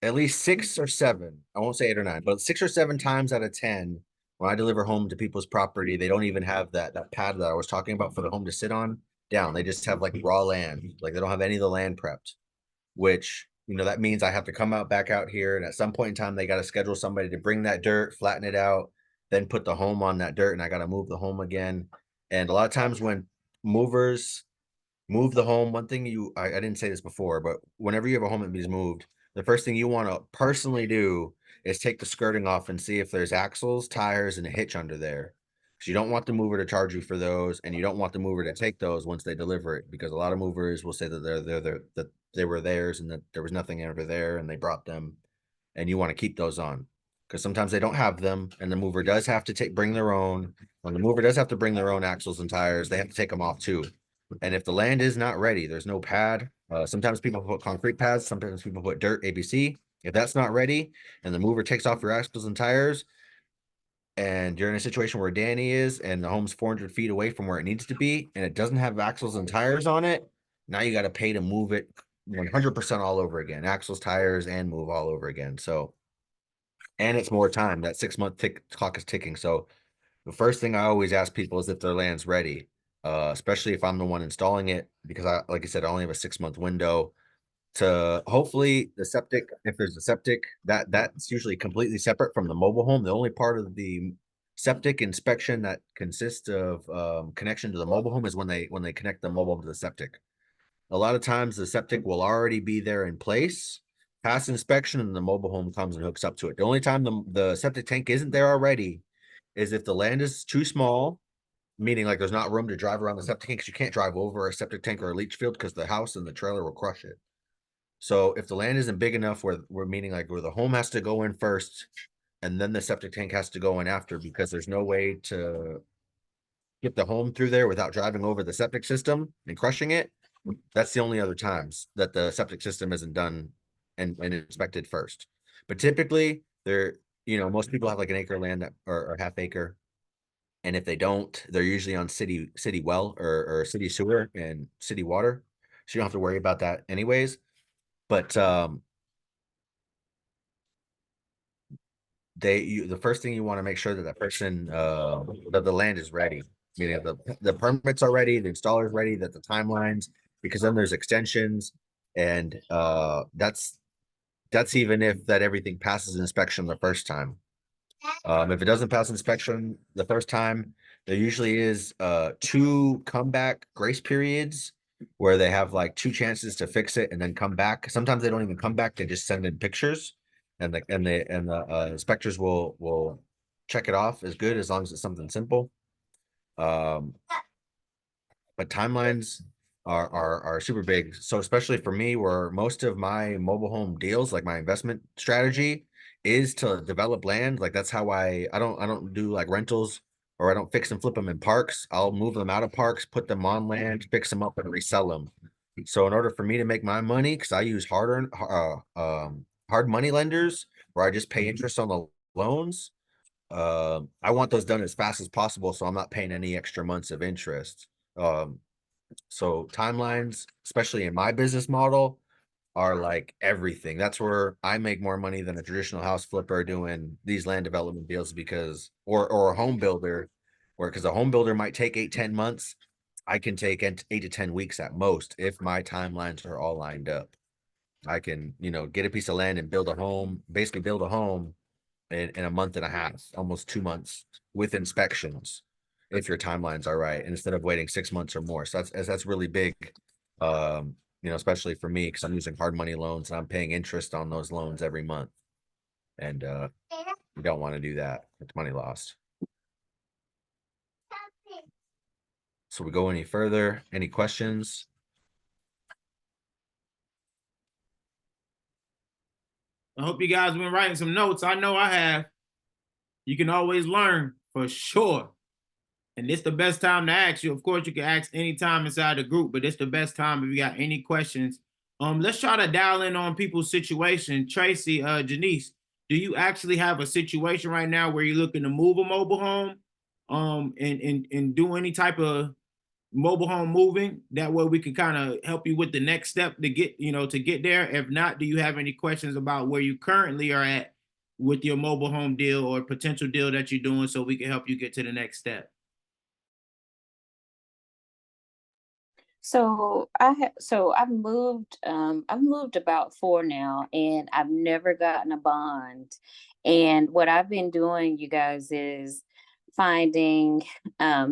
at least 6 or 7, I won't say 8 or 9, but 6 or 7 times out of 10, when I deliver home to people's property, they don't even have that pad that I was talking about for the home to sit on down. They just have like raw land. Like they don't have any of the land prepped, which, you know, that means I have to come back out here. And at some point in time, they got to schedule somebody to bring that dirt, flatten it out, then put the home on that dirt. And I got to move the home again. And a lot of times when movers move the home, one thing I didn't say this before, but whenever you have a home that needs moved, the first thing you want to personally do is take the skirting off and see if there's axles, tires, and a hitch under there. So you don't want the mover to charge you for those, and you don't want the mover to take those once they deliver it, because a lot of movers will say that that they were theirs and that there was nothing over there and they brought them, and you want to keep those on because sometimes they don't have them, and the mover does have to bring their own. When the mover does have to bring their own axles and tires, they have to take them off too. And if the land is not ready, there's no pad. Sometimes people put concrete pads, sometimes people put dirt, ABC. If that's not ready and the mover takes off your axles and tires, and you're in a situation where Danny is and the home's 400 feet away from where it needs to be, and it doesn't have axles and tires on it, now you got to pay to move it 100% all over again, axles, tires, and move all over again. So, and it's more time. That 6 month clock is ticking. So the first thing I always ask people is if their land's ready, especially if I'm the one installing it, because like I said, I only have a 6 month window to hopefully the septic. If there's a septic, that's usually completely separate from the mobile home. The only part of the septic inspection that consists of connection to the mobile home is when they connect the mobile home to the septic. A lot of times the septic will already be there in place, pass inspection, and the mobile home comes and hooks up to it. The only time the septic tank isn't there already is if the land is too small, meaning like there's not room to drive around the septic tank because you can't drive over a septic tank or a leach field because the house and the trailer will crush it. So if the land isn't big enough where we're meaning like where the home has to go in first and then the septic tank has to go in after, because there's no way to get the home through there without driving over the septic system and crushing it. That's the only other times that the septic system isn't done and inspected first. But typically most people have like an acre land or half acre. And if they don't, they're usually on city well or city sewer and city water. So you don't have to worry about that anyways. But the first thing you want to make sure that person that the land is ready, meaning the permits are ready, the installer's ready, that the timelines, because then there's extensions, and that's even if that everything passes inspection the first time. If it doesn't pass inspection the first time, there usually is 2 comeback grace periods where they have like 2 chances to fix it and then come back. Sometimes they don't even come back; they just send in pictures, and the inspectors will check it off as good as long as it's something simple. Um, but timelines are super big. So especially for me, where most of my mobile home deals, like my investment strategy, is to develop land. Like that's how I don't do like rentals, or I don't fix and flip them in parks. I'll move them out of parks, put them on land, fix them up, and resell them. So in order for me to make my money, because I use hard money lenders where I just pay interest on the loans. I want those done as fast as possible, so I'm not paying any extra months of interest. Um, so timelines, especially in my business model, are like everything. That's where I make more money than a traditional house flipper doing these land development deals, because or a home builder, where because a home builder might take 8-10 months. I can take 8 to 10 weeks at most if my timelines are all lined up. I can, get a piece of land and build a home, basically build a home in a month and a half, almost 2 months with inspections, if your timelines are right, instead of waiting 6 months or more. So that's really big, especially for me, because I'm using hard money loans and I'm paying interest on those loans every month. And you don't want to do that. It's money lost. So we go any further? Any questions? I hope you guys been writing some notes. I know I have. You can always learn for sure. And it's the best time to ask you. Of course, you can ask anytime inside the group, but it's the best time if you got any questions. Let's try to dial in on people's situation. Tracy, Janice, do you actually have a situation right now where you're looking to move a mobile home, and do any type of mobile home moving? That way we can kind of help you with the next step to get, to get there. If not, do you have any questions about where you currently are at with your mobile home deal or potential deal that you're doing so we can help you get to the next step? So I've moved about 4 now, and I've never gotten a bond. And what I've been doing, you guys, is finding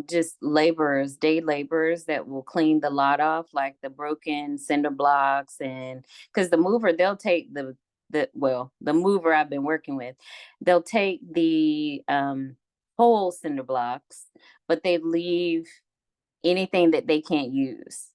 just laborers, day laborers that will clean the lot off, like the broken cinder blocks. And because the mover, they'll take the mover I've been working with, they'll take the whole cinder blocks, but they leave anything that they can't use.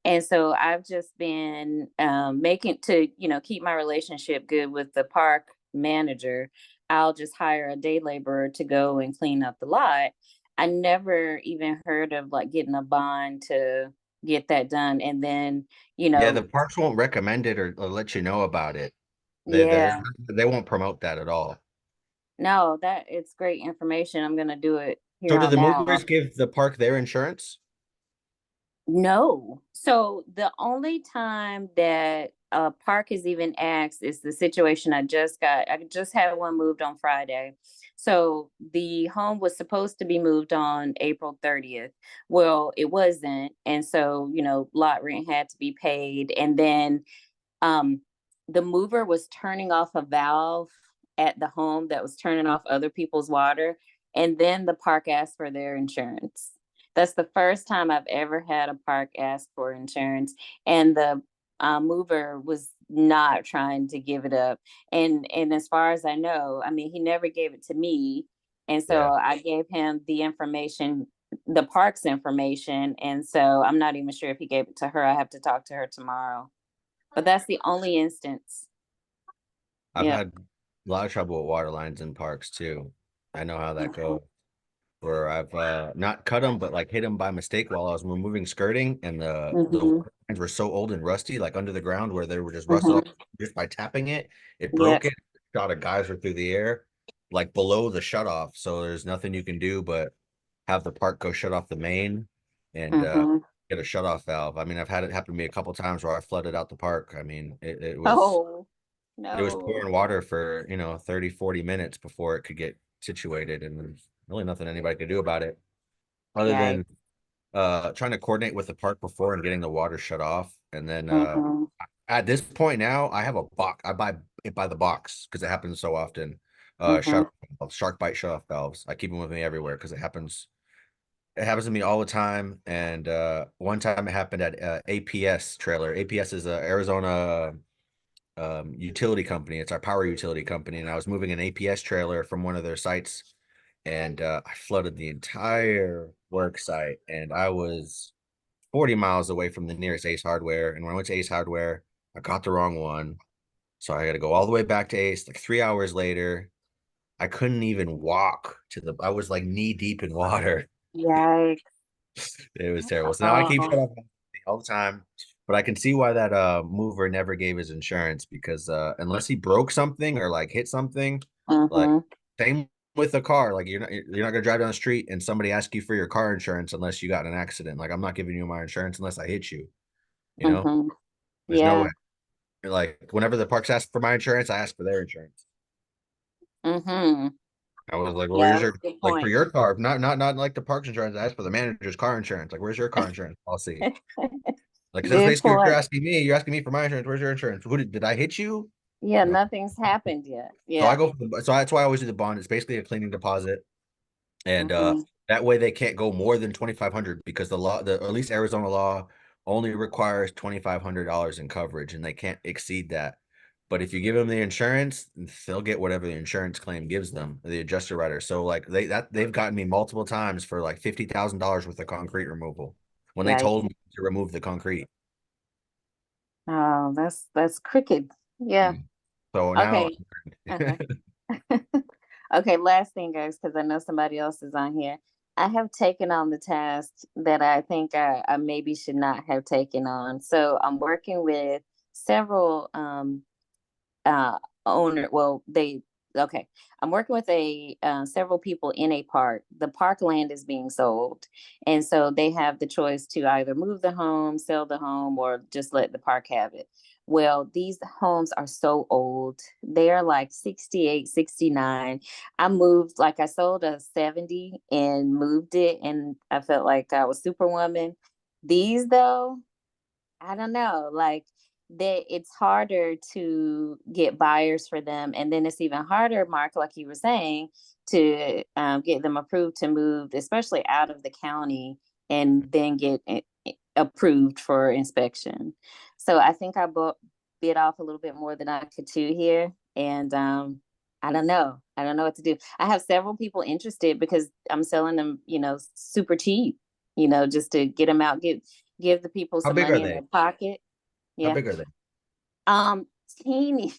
And so I've just been making to, keep my relationship good with the park manager. I'll just hire a day laborer to go and clean up the lot. I never even heard of like getting a bond to get that done. And then, Yeah, the parks won't recommend it or let you know about it. yeah, They won't promote that at all. no, that it's great information. I'm gonna do it So here do on the out. movers give the park their insurance? No. So the only time that a park is even asked is the situation I just got. I just had one moved on Friday. So the home was supposed to be moved on April 30th. Well, it wasn't. And so, lot rent had to be paid. And then um the mover was turning off a valve at the home that was turning off other people's water, and then the park asked for their insurance. That's the first time I've ever had a park ask for insurance, and the mover was not trying to give it up. And as far as I know, I mean, he never gave it to me, and Yeah. so I gave him the information, the park's information, and so I'm not even sure if he gave it to her. I have to talk to her tomorrow. But that's the only instance. I've Yeah. had a lot of trouble with water lines in parks too. I know how that goes. Where I've not cut them, but like hit them by mistake while I was removing skirting, and the Mm-hmm. water lines were so old and rusty, like under the ground, where they were just rusted off Mm-hmm. just by tapping it. It Yeah. broke it, shot a geyser through the air, like below the shut off. So there's nothing you can do but have the park go shut off the main and Mm-hmm. get a shut off valve. I mean, I've had it happen to me a couple times where I flooded out the park. I mean, Oh, it was no. pouring water for 30, 40 minutes before it could get situated, and there's really nothing anybody could do about it other Yikes. than trying to coordinate with the park before and getting the water shut off. And then Mm-hmm. at this point now, I have a box. I buy it by the box because it happens so often. Mm-hmm. Shut off valves, shark bite shut off valves. I keep them with me everywhere because it happens to me all the time. And one time it happened at APS trailer. APS is a Arizona utility company. It's our power utility company. And I was moving an APS trailer from one of their sites, and I flooded the entire work site. And I was 40 miles away from the nearest Ace Hardware. And when I went to Ace Hardware, I got the wrong one. So I got to go all the way back to Ace. Like 3 hours later, I couldn't even walk I was like knee deep in water. Yikes. It was terrible. So now I keep shut Oh. off all the time. But I can see why that mover never gave his insurance, because unless he broke something or like hit something, like Mm-hmm. same with a car. Like you're not gonna drive down the street and somebody asks you for your car insurance unless you got in an accident. Like I'm not giving you my insurance unless I hit you. You know, Mm-hmm. there's no way. Yeah. Like whenever the parks ask for my insurance, I ask for their insurance. Mm-hmm. I was like, well, Yeah, where's that's your, a good like, for point. your car, not like the parks insurance. I asked for the manager's car insurance. Like, where's your car insurance policy? Like, that's Good basically what point. you're asking me for my insurance. Where's your insurance? Did I hit you? Yeah, No. nothing's happened yet. So I Yeah. go so that's why I always do the bond. It's basically a cleaning deposit. And Mm-hmm. that way they can't go more than 2,500, because the law, at least Arizona law, only requires $2,500 in coverage, and they can't exceed that. But if you give them the insurance, they'll get whatever the insurance claim gives them, the adjuster rider. So like they've gotten me multiple times for like $50,000 worth of concrete removal when they Yikes. told me to remove the concrete. Oh, that's crooked. Yeah. Mm. So now, Okay. Uh-huh. Okay, last thing, guys, because I know somebody else is on here. I have taken on the task that I think I maybe should not have taken on. So I'm working with several uh owner well they okay, I'm working with a several people in a park. The park land is being sold, and so they have the choice to either move the home, sell the home, or just let the park have it. Well, these homes are so old. They're like 68, 69. I moved, like I sold a 70 and moved it, and I felt like I was superwoman. These though, I don't know, like that it's harder to get buyers for them. And then it's even harder, Mark, like you were saying, to get them approved to move, especially out of the county, and then get approved for inspection. So I think I bit off a little bit more than I could chew here. And I don't know. I don't know what to do. I have several people interested because I'm selling them, super cheap, just to get them out, give the people how some big are money in they? their pocket. How Yeah. big are they? Um, Teeny.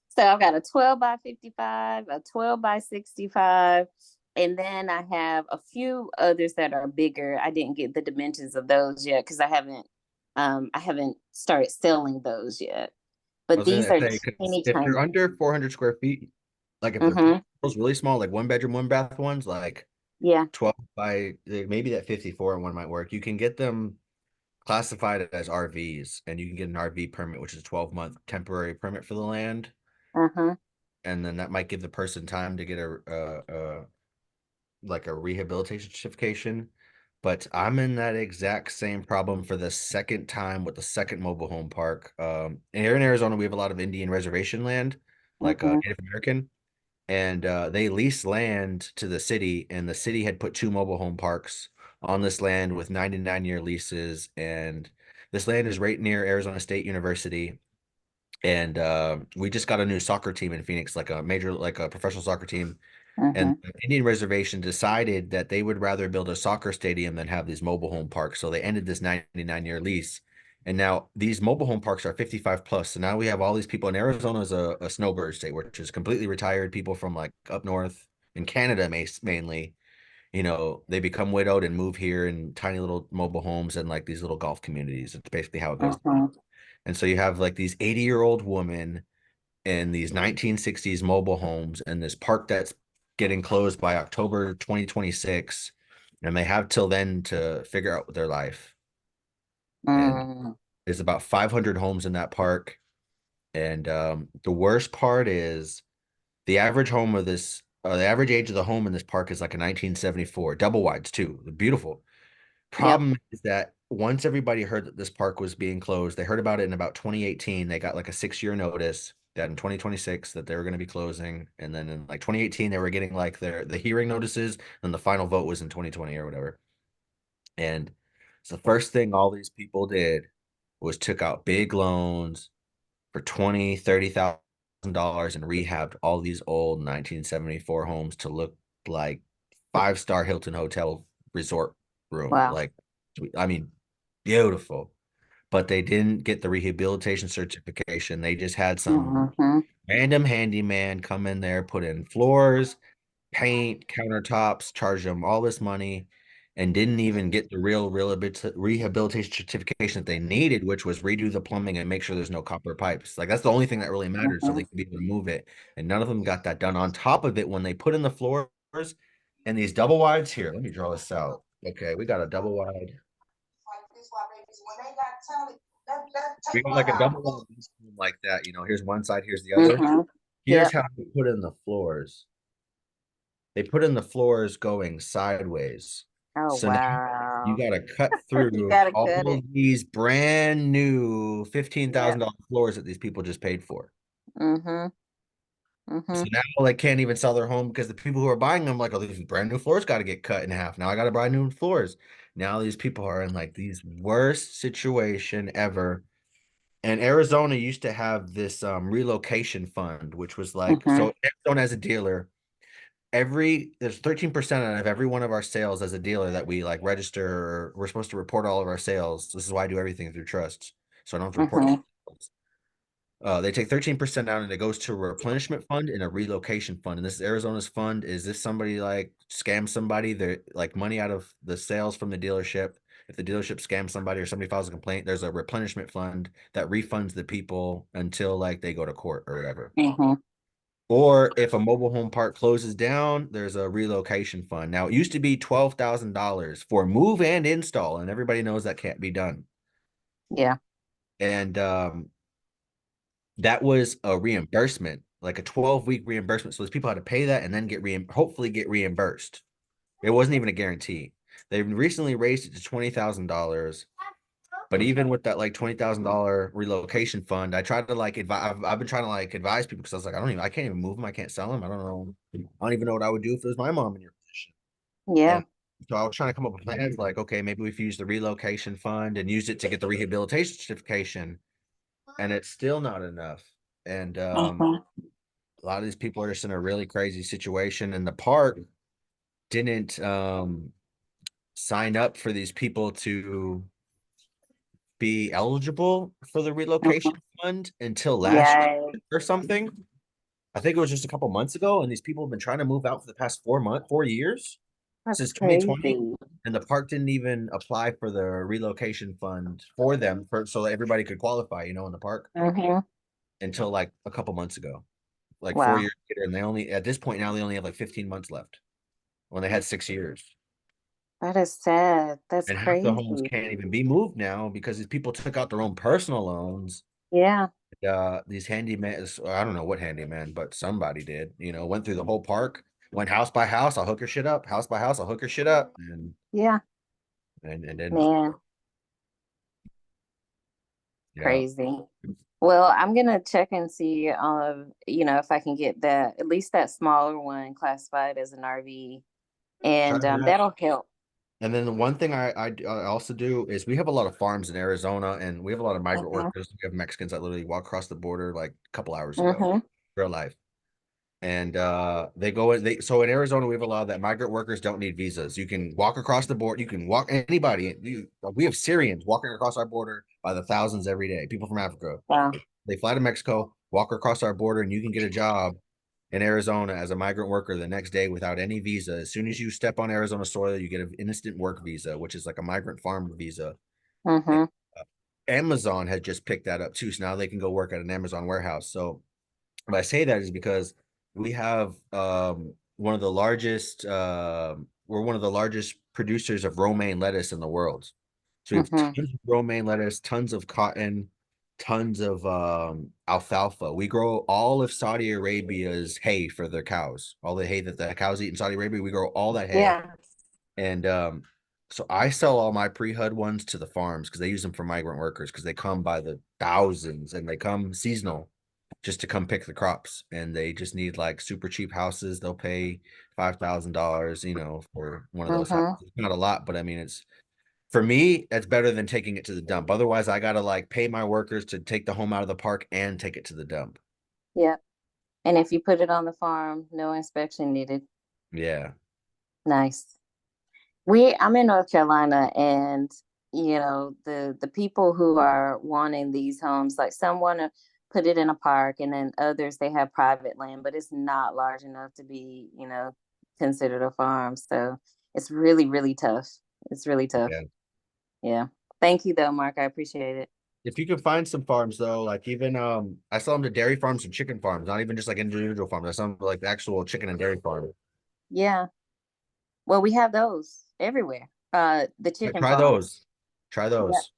So I've got a 12 by 55, a 12 by 65, and then I have a few others that are bigger. I didn't get the dimensions of those yet because I haven't started selling those yet. I But was these gonna are say, 'cause teeny if they're tiny. under 400 square feet, like if they're Mm-hmm. those really small, like one bedroom, one bath ones, like Yeah. 12 by maybe that 54 one might work. You can get them classified as RVs, and you can get an RV permit, which is a 12-month temporary permit for the land, Uh-huh. and then that might give the person time to get like a rehabilitation certification. But I'm in that exact same problem for the second time with the second mobile home park. Here in Arizona, we have a lot of Indian reservation land, like Mm-hmm. Native American, and they lease land to the city, and the city had put two mobile home parks on this land with 99-year leases, and this land is right near Arizona State University. And we just got a new soccer team in Phoenix, like a professional soccer team, Mm-hmm. and the Indian reservation decided that they would rather build a soccer stadium than have these mobile home parks. So they ended this 99-year lease. And now these mobile home parks are 55 plus. So now we have all these people, and Arizona is a snowbird state, which is completely retired people from like up north in Canada mainly. They become widowed and move here in tiny little mobile homes and like these little golf communities. It's basically how it goes. Mm-hmm. And so you have like these 80-year-old women in these 1960s mobile homes in this park that's getting closed by October 2026, and they have till then to figure out their life. And Mm-hmm. there's about 500 homes in that park, and the worst part is the average home of this the average age of the home in this park is like a 1974, double wides too, beautiful. Yep. Problem is that once everybody heard that this park was being closed, they heard about it in about 2018. They got like a 6-year notice that in 2026 that they were going to be closing, and then in like 2018 they were getting like the hearing notices, and the final vote was in 2020 or whatever. And so the first thing all these people did was took out big loans for 20, $30,000 and rehabbed all these old 1974 homes to look like 5-star Hilton hotel resort room. Wow. Like, I mean, beautiful. But they didn't get the rehabilitation certification. They just had some Mm-hmm. random handyman come in there, put in floors, paint, countertops, charge them all this money, and didn't even get the real rehabilitation certification that they needed, which was redo the plumbing and make sure there's no copper pipes. Like that's the only thing that really mattered, so Mm-hmm. they could be able to move it. And none of them got that done. On top of it, when they put in the floors and these double wides here, let me draw this out. Okay, we got a double wide. We got like a double wide like that. Here's one side, here's the other. Mm-hmm. Here's Yep. how they put in the floors. They put in the floors going sideways. Oh, So now you wow. got to cut You through gotta all cut it. of these brand new Yeah. $15,000 floors that these people just paid for. Mm-hmm. Mm-hmm. So now they can't even sell their home because the people who are buying them like, oh, these brand new floors got to get cut in half. Now I got to buy new floors. Now these people are in like these worst situation ever. And Arizona used to have this relocation fund, which was like, Mm-hmm. so Arizona as a dealer, there's 13% of every one of our sales as a dealer that we like register. We're supposed to report all of our sales. This is why I do everything through trust, so I don't have to report. Mm-hmm. They take 13% down and it goes to a replenishment fund and a relocation fund. And this is Arizona's fund. Is this somebody like scams somebody? They're like money out of the sales from the dealership. If the dealership scams somebody or somebody files a complaint, there's a replenishment fund that refunds the people until like they go to court or whatever. Mm-hmm. Or if a mobile home park closes down, there's a relocation fund. Now it used to be $12,000 for move and install, and everybody knows that can't be done. Yeah. And that was a reimbursement, like a 12-week reimbursement. So those people had to pay that and then hopefully get reimbursed. It wasn't even a guarantee. They recently raised it to $20,000. But even with that like $20,000 relocation fund, I tried to like advise. I've been trying to like advise people because I was like, I can't even move them. I can't sell them. I don't know. I don't even know what I would do if it was my mom in your position. Yeah. And so I was trying to come up with plans like, okay, maybe if you use the relocation fund and use it to get the rehabilitation certification, and it's still not enough. And Mhm. a lot of these people are just in a really crazy situation, and the park didn't sign up for these people to be eligible for the relocation fund until last year Yeah. or something. I think it was just a couple months ago, and these people have been trying to move out for the past 4 years That's since 2020, crazy. and the park didn't even apply for the relocation fund for them so that everybody could qualify, in the park Mm-hmm. until like a couple months ago, like Wow. 4 years later, and they only at this point now they only have like 15 months left when they had 6 years. That is sad. That's And half the homes crazy. can't even be moved now because these people took out their own personal loans. Yeah. These handyman, I don't know what handyman, but somebody did, went through the whole park, went house by house, I'll hook your shit up, house by house, I'll hook your shit up. Yeah. And then, Man, yeah, crazy. Well, I'm gonna check and see, if I can get at least that smaller one classified as an RV, try and that. that'll help. And then the one thing I also do is we have a lot of farms in Arizona, and we have a lot of migrant Mm-hmm. workers. We have Mexicans that literally walk across the border like a couple hours ago, Mm-hmm. real life. And they go in, so in Arizona we have a law that migrant workers don't need visas. You can walk across the border, you can walk anybody. We have Syrians walking across our border by the thousands every day, people from Africa. Wow. They fly to Mexico, walk across our border, and you can get a job in Arizona as a migrant worker the next day without any visa. As soon as you step on Arizona soil, you get an instant work visa, which is like a migrant farm visa. Mm-hmm. Amazon had just picked that up too, so now they can go work at an Amazon warehouse. So what I say that is because we have one of the largest we're one of the largest producers of romaine lettuce in the world. So we have Mm-hmm. tons of romaine lettuce, tons of cotton, tons of alfalfa. We grow all of Saudi Arabia's hay for their cows. All the hay that the cows eat in Saudi Arabia, we grow all that hay. Yeah. And so I sell all my pre-HUD ones to the farms because they use them for migrant workers because they come by the thousands and they come seasonal just to come pick the crops, and they just need like super cheap houses. They'll pay $5,000, for one of those houses. Mm-hmm. It's not a lot, but I mean, it's for me, that's better than taking it to the dump. Otherwise, I gotta like pay my workers to take the home out of the park and take it to the dump. Yep. And if you put it on the farm, no inspection needed. Yeah. Nice. I'm in North Carolina, and the people who are wanting these homes, like some want to put it in a park, and then others they have private land, but it's not large enough to be, considered a farm. So it's really, really tough. It's really tough. Yeah. Yeah. Thank you though, Mark. I appreciate it. If you can find some farms though, like even I sell them to dairy farms and chicken farms, not even just like individual farms. I sell them to like the actual chicken and dairy farm. Yeah. Well, we have those everywhere. The chicken Try farm. those. Try Yeah. those.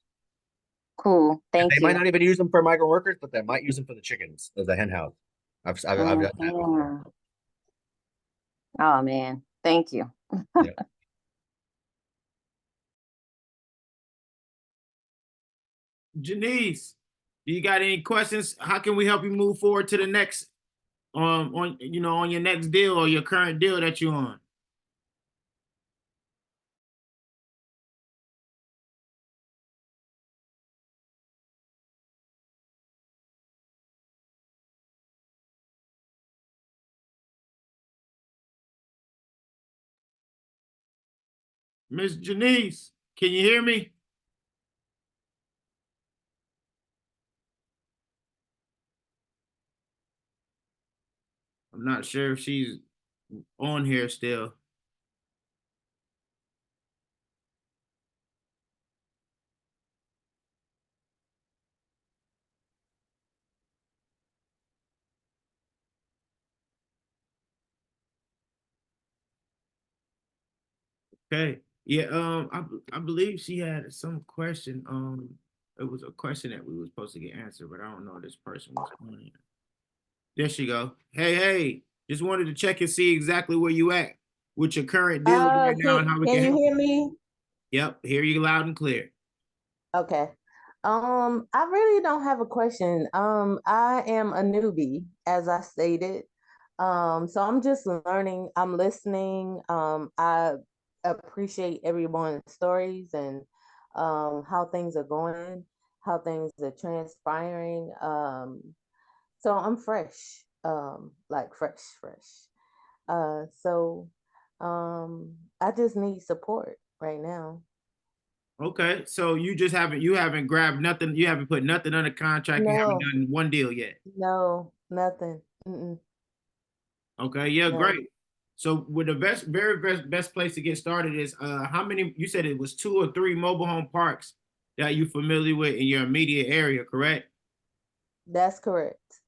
Cool. And Thank they might you. not even use them for migrant workers, but they might use them for the chickens as a hen house. I've done that before. Mhm. Oh man. Thank you. Yeah. Janice, do you got any questions? How can we help you move forward to the next on your next deal or your current deal that you're on? Miss Janice, can you hear me? I'm not sure if she's on here still. Okay. Yeah, I believe she had some question. It was a question that we were supposed to get answered, but I don't know if this person was on here. There she go. Hey, just wanted to check and see exactly where you at with your current deal right now and how we Can can you help. hear me? Yep, hear you loud and clear. Okay. I really don't have a question. I am a newbie, as I stated. So I'm just learning. I'm listening. I appreciate everyone's stories and how things are going, how things are transpiring. So I'm fresh, like fresh. So I just need support right now. Okay, so you haven't grabbed nothing, you haven't put nothing under contract, you haven't No, done one deal yet. no, nothing. Mm-mm, Okay, yeah, no. great. So with the very best place to get started is how many, you said it was 2 or 3 mobile home parks that you familiar with in your immediate area, correct? That's correct.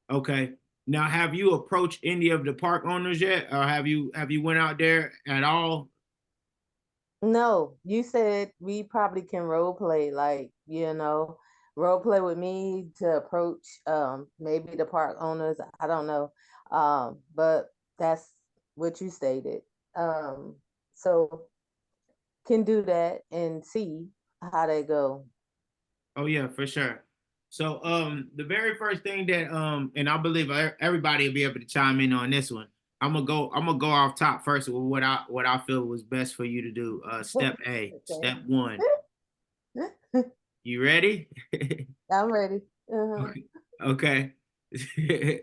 Okay. Now have you approached any of the park owners yet? Or have you went out there at all? No, you said we probably can role play, role play with me to approach maybe the park owners. I don't know. But that's what you stated. So can do that and see how they go. Oh yeah, for sure. So the very first thing that and I believe everybody will be able to chime in on this one. I'm gonna go off top first with what I feel was best for you to do. Step A, Okay. step one. You ready? I'm ready. Uh-huh. Okay.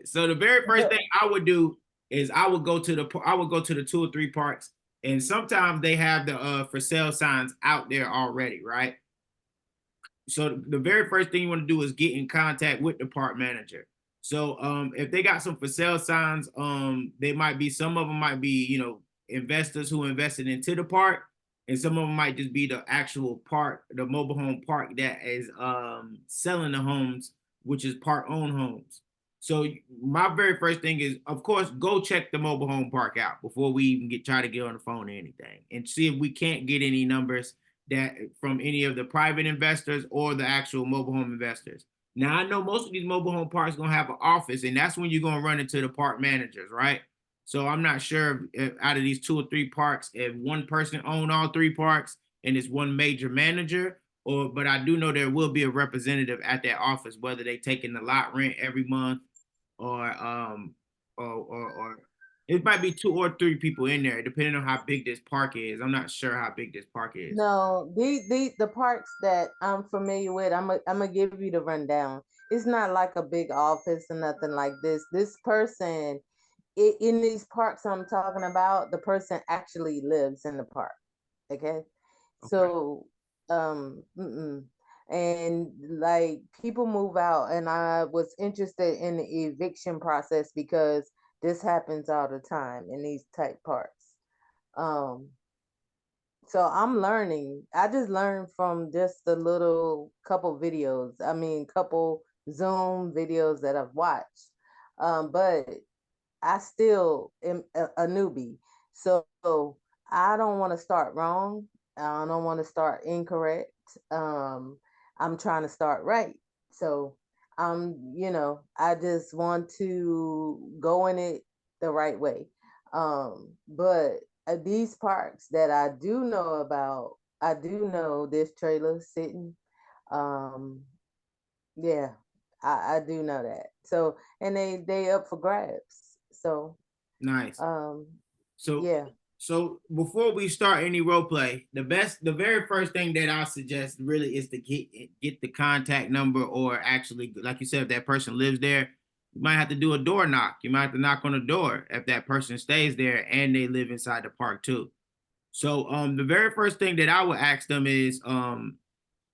So the very first thing I would do is I would go to the 2 or 3 parks, and sometimes they have the for sale signs out there already, right? So the very first thing you want to do is get in contact with the park manager. So if they got some for sale signs, they might be, some of them might be, investors who invested into the park, and some of them might just be the actual park, the mobile home park that is selling the homes, which is park owned homes. So my very first thing is, of course, go check the mobile home park out before we even try to get on the phone or anything, and see if we can't get any numbers that from any of the private investors or the actual mobile home investors. Now I know most of these mobile home parks gonna have an office, and that's when you're gonna run into the park managers, right? So I'm not sure if out of these 2 or 3 parks, if one person own all 3 parks and it's one major manager, or but I do know there will be a representative at that office, whether they taking the lot rent every month or or it might be 2 or 3 people in there, depending on how big this park is. I'm not sure how big this park is. No, the parks that I'm familiar with, I'm gonna give you the rundown. It's not like a big office or nothing like this. This person in these parks I'm talking about, the person actually lives in the park. Okay. Okay. So, and like people move out, and I was interested in the eviction process because this happens all the time in these type parks. Um, so I'm learning. I just learned from just a little couple videos. I mean, couple Zoom videos that I've watched. But I still am a newbie. So I don't want to start wrong. I don't want to start incorrect. Um, I'm trying to start right. So I just want to go in it the right way. But these parks that I do know about, I do know this trailer sitting. Um, yeah, I do know that. So, and they up for grabs. So, Nice. um, So yeah. so before we start any role play, the very first thing that I suggest really is to get the contact number, or actually, like you said, if that person lives there, you might have to do a door knock. You might have to knock on the door if that person stays there and they live inside the park too. So the very first thing that I would ask them is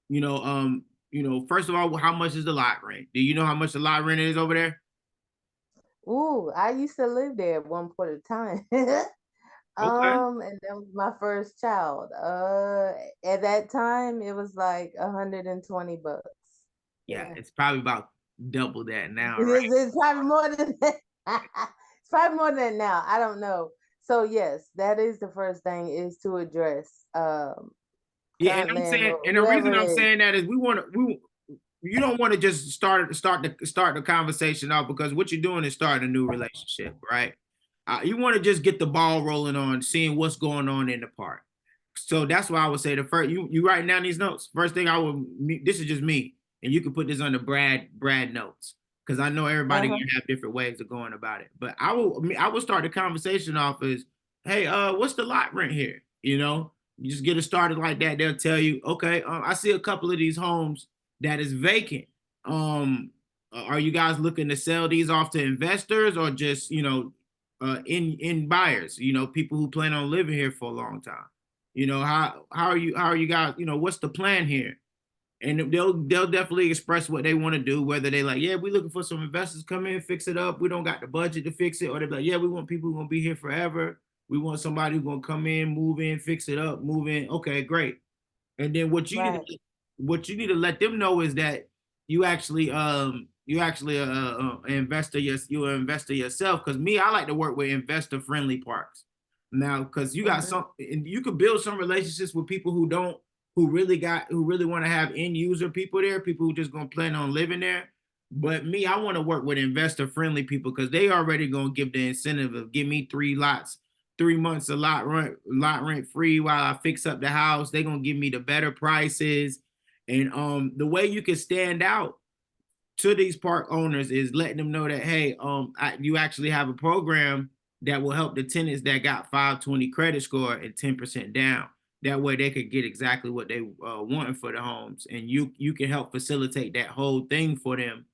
you know, first of all, how much is the lot rent? Do you know how much the lot rent is over there? Ooh, I used to live there at one point in time. Okay. And that was my first child. At that time it was like $120. Yeah, Yeah. it's probably about double that now, right? It's probably more than that. It's probably more than that now. I don't know. So yes, that is the first thing, is to address Yeah, and current I'm saying, landlord, and the reason whoever I'm it is. saying that is you don't want to just start the conversation off, because what you're doing is starting a new relationship, right? You want to just get the ball rolling on seeing what's going on in the park. So that's why I would say the first, you writing down these notes. First thing I would, this is just me, and you can put this under Brad notes, because I know everybody Uh-huh. gonna have different ways of going about it. But I will start the conversation off as, hey, what's the lot rent here? You just get it started like that. They'll tell you, okay, I see a couple of these homes that is vacant. Are you guys looking to sell these off to investors, or just in buyers? People who plan on living here for a long time. How are you guys? What's the plan here? And they'll definitely express what they want to do. Whether they like, yeah, we're looking for some investors to come in, fix it up. We don't got the budget to fix it, or they're like, yeah, we want people who gonna be here forever. We want somebody who's gonna come in, move in, fix it up, move in. Okay, great. And then Right. what you need to let them know is that you actually you're an investor yourself. Because me, I like to work with investor friendly parks now, because you got Mhm. some, and you could build some relationships with people who really want to have end user people there, people who just gonna plan on living there. But me, I want to work with investor friendly people, because they already gonna give the incentive of give me 3 lots, 3 months of lot rent free while I fix up the house. They're gonna give me the better prices. And the way you can stand out to these park owners is letting them know that, hey, you actually have a program that will help the tenants that got 520 credit score and 10% down. That way they could get exactly what they wanting for the homes, and you can help facilitate that whole thing for them.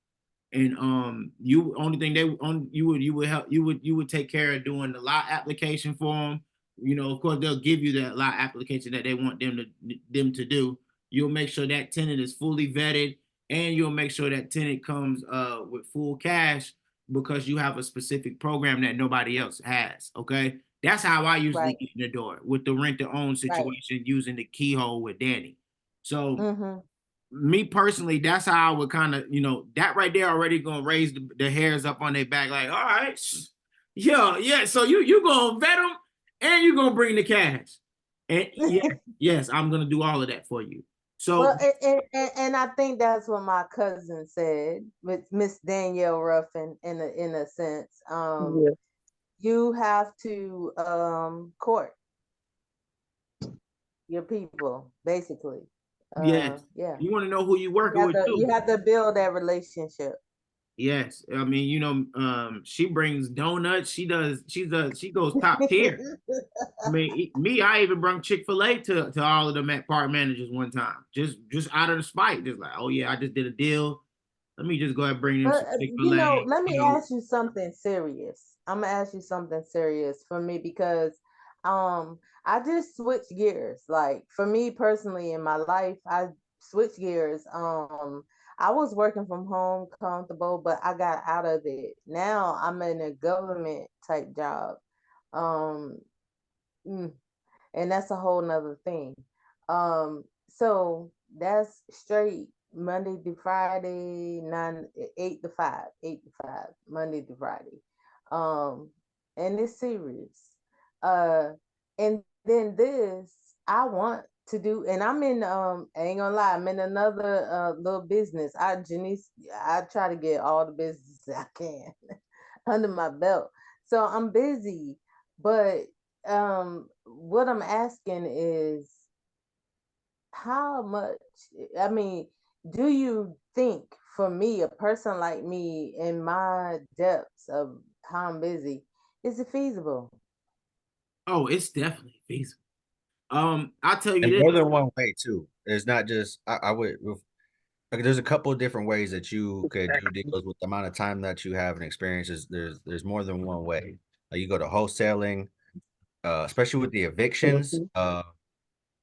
And you only thing they on you would help you would take care of doing the lot application for them. Of course they'll give you that lot application that they want them to do. You'll make sure that tenant is fully vetted, and you'll make sure that tenant comes with full cash, because you have a specific program that nobody else has. Okay, that's how I usually Right. get in the door with the rent to own Right. situation, using the keyhole with Danny. So Mm-hmm. me personally, that's how I would kind of, that right there already gonna raise the hairs up on their back. Like, all right, yeah. So you gonna vet them, and you gonna bring the cash, and yeah, yes, I'm gonna do all of that for you. So Well, and I think that's what my cousin said with Miss Danielle Ruffin, in a sense. Yeah. You have to court your people, basically. yes, Yeah. you want to know who you You working have with to too. you have to build that relationship. Yes, I mean, she brings donuts. She goes top tier. I mean, me, I even brought Chick-fil-A to all of them at park managers one time, just out of the spite, just like, oh yeah, I just did a deal. Let me just go ahead and bring them But some Chick-fil-A. let me ask you something serious. I'm gonna ask you something serious for me, because I just switched gears. Like, for me personally in my life, I switched gears. I was working from home comfortable, but I got out of it. Now I'm in a government type job. Um mm, and that's a whole nother thing. So that's straight Monday to Friday, 8 to 5, Monday to Friday. Um, and it's serious. Uh, and then this I want to do, and I'm in I ain't gonna lie, I'm in another little business. I try to get all the business I can under my belt. So I'm busy, but what I'm asking is, how much, I mean, do you think, for me, a person like me, in my depths of how I'm busy, is it feasible? Oh, it's definitely feasible. I'll tell you And this. more than one way too. There's not just I would like, there's a couple of different ways that you could do deals with the amount of time that you have and experiences. There's more than one way. You go to wholesaling, especially with the evictions.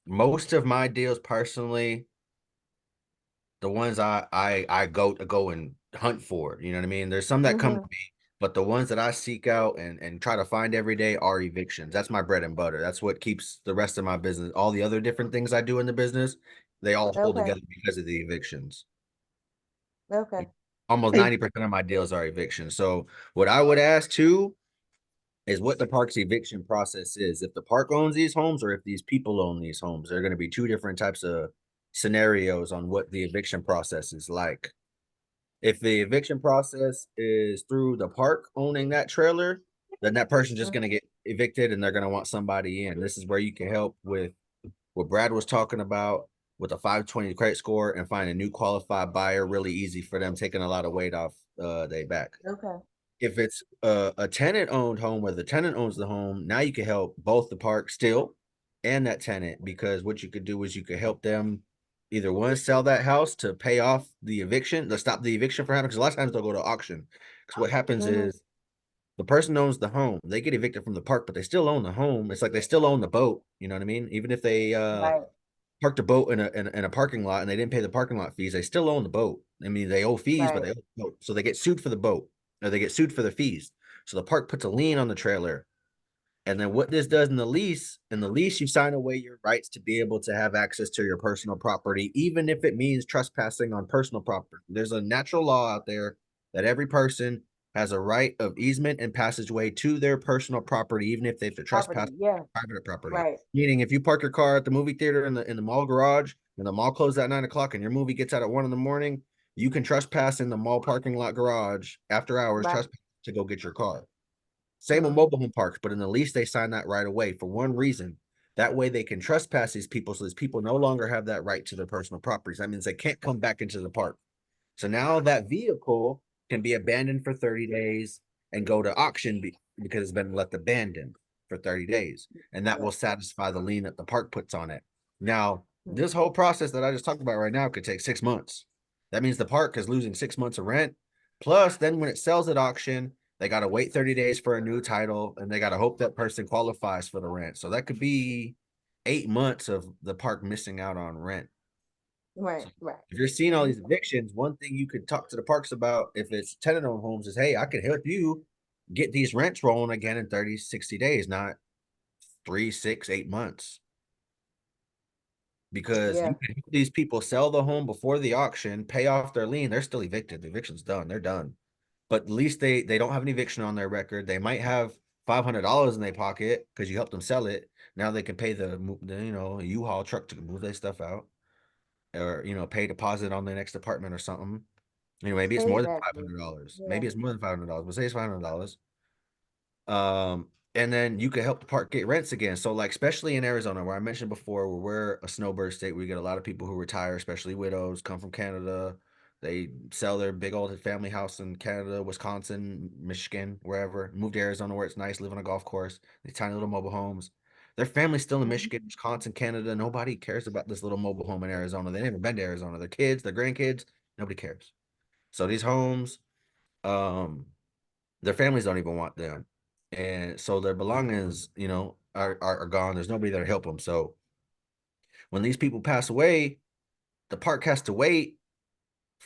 Most of my deals personally, the ones I go and hunt for, you know what I mean? There's some that come to Mm-hmm. me. But the ones that I seek out and try to find every day are evictions. That's my bread and butter. That's what keeps the rest of my business. All the other different things I do in the business, they all hold Okay. together because of the evictions. Okay. Almost 90% of my deals are evictions. So what I would ask too is what the park's eviction process is. If the park owns these homes or if these people own these homes, there are going to be two different types of scenarios on what the eviction process is like. If the eviction process is through the park owning that trailer, then that person's just going to get evicted and they're going to want somebody in. This is where you can help with what Brad was talking about with a 520 credit score and find a new qualified buyer really easy for them, taking a lot of weight off their back. Okay. If it's a tenant owned home where the tenant owns the home, now you can help both the park still and that tenant, because what you could do is you could help them either one, sell that house to pay off the eviction, to stop the eviction from happening. Because a lot of times they'll go to auction. Because what happens is the person owns the home, they get evicted from the park, but they still own the home. It's like they still own the boat. You know what I mean? Even if they Right. parked a boat in a parking lot and they didn't pay the parking lot fees, they still own the boat. I mean, they owe fees, but Right. they own the boat. So they get sued for the boat or they get sued for the fees. So the park puts a lien on the trailer. And then what this does in the lease, you sign away your rights to be able to have access to your personal property, even if it means trespassing on personal property. There's a natural law out there that every person has a right of easement and passageway to their personal property, even if they have to trespass Property. Yeah. private property. Right. Meaning, if you park your car at the movie theater in the mall garage and the mall closes at 9 o'clock and your movie gets out at 1 in the morning, you can trespass in the mall parking lot garage after hours, Right. trespass to go get your car. Same with mobile home parks, but in the lease they sign that right away for one reason. That way they can trespass these people, so these people no longer have that right to their personal properties. That means they can't come back into the park. So now that vehicle can be abandoned for 30 days and go to auction because it's been left abandoned for 30 days. And that will satisfy the lien that the park puts on it. Now, this whole process that I just talked about right now could take 6 months. That means the park is losing 6 months of rent. Plus, then when it sells at auction, they got to wait 30 days for a new title and they got to hope that person qualifies for the rent. So that could be 8 months of the park missing out on rent. Right. Right. If you're seeing all these evictions, one thing you could talk to the parks about if it's tenant-owned homes is, hey, I could help you get these rents rolling again in 30, 60 days, not 3, 6, 8 months. Because Yeah. you can help these people sell the home before the auction, pay off their lien, they're still evicted. The eviction's done, they're done. But at least they don't have an eviction on their record. They might have $500 in their pocket because you helped them sell it. Now they can pay the U-Haul truck to move their stuff out, or pay deposit on their next apartment or something. Maybe it's more than Exactly. $500. Yeah. Maybe it's more than $500, but say it's $500. And then you could help the park get rents again. So like, especially in Arizona, where I mentioned before, where we're a snowbird state, we get a lot of people who retire, especially widows, come from Canada. They sell their big old family house in Canada, Wisconsin, Michigan, wherever, move to Arizona where it's nice, live on a golf course, these tiny little mobile homes. Their family's still in Michigan, Wisconsin, Canada. Nobody cares about this little mobile home in Arizona. They never been to Arizona. Their kids, their grandkids, nobody cares. So these homes, their families don't even want them. And so their belongings, are gone. There's nobody there to help them. So when these people pass away, the park has to wait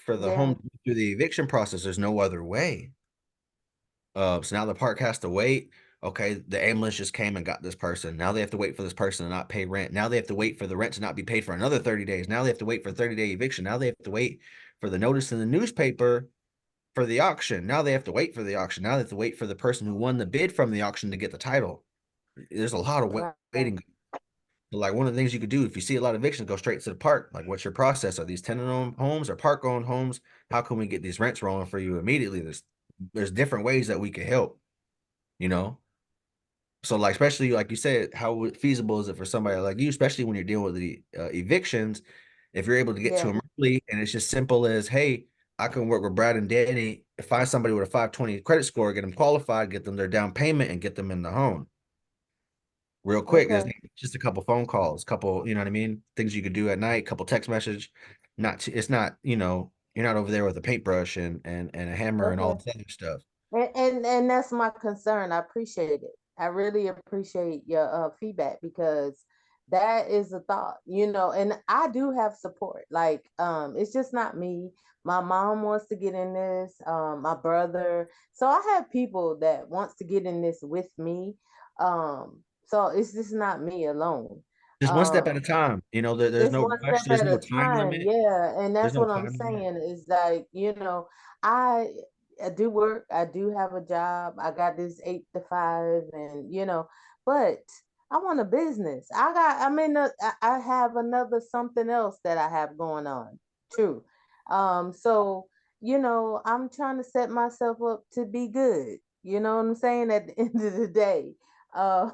for the home to go through the eviction process. There's no other way. So now the park has to wait. Okay, the ambulance just came and got this person. Now they have to wait for this person to not pay rent. Now they have to wait for the rent to not be paid for another 30 days. Now they have to wait for 30-day eviction. Now they have to wait for the notice in the newspaper for the auction. Now they have to wait for the auction. Now they have to wait for the person who won the bid from the auction to get the title. There's a lot of waiting. Like, one of the things you could do if you see a lot of evictions, go straight to the park. Like, what's your process? Are these tenant-owned homes or park-owned homes? How can we get these rents rolling for you immediately? There's different ways that we could help, you know? So, like, especially like you said, how feasible is it for somebody like you, especially when you're dealing with the evictions, if you're able to get to them early and it's just simple as, hey, I can work with Brad and Danny, find somebody with a 520 credit score, get them qualified, get them their down payment, and get them in the home real quick. There's just a couple phone calls, couple, you know what I mean? Things you could do at night, couple text message. It's not, you're not over there with a paintbrush and a hammer and all this other stuff. And that's my concern. I appreciate it. I really appreciate your feedback, because that is a thought, and I do have support. Like, it's just not me. My mom wants to get in this, my brother. So I have people that wants to get in this with me. So it's just not me alone. Just one step at a Um, time. There's it's no one rush. step There's at no a time time. limit. Yeah. And There's that's no what I'm time limit. saying is like, I I do work, I do have a job, I got this 8 to 5, and but I want a business. I have another something else that I have going on. True. So, I'm trying to set myself up to be good. You know what I'm saying? At the end of the day. Uh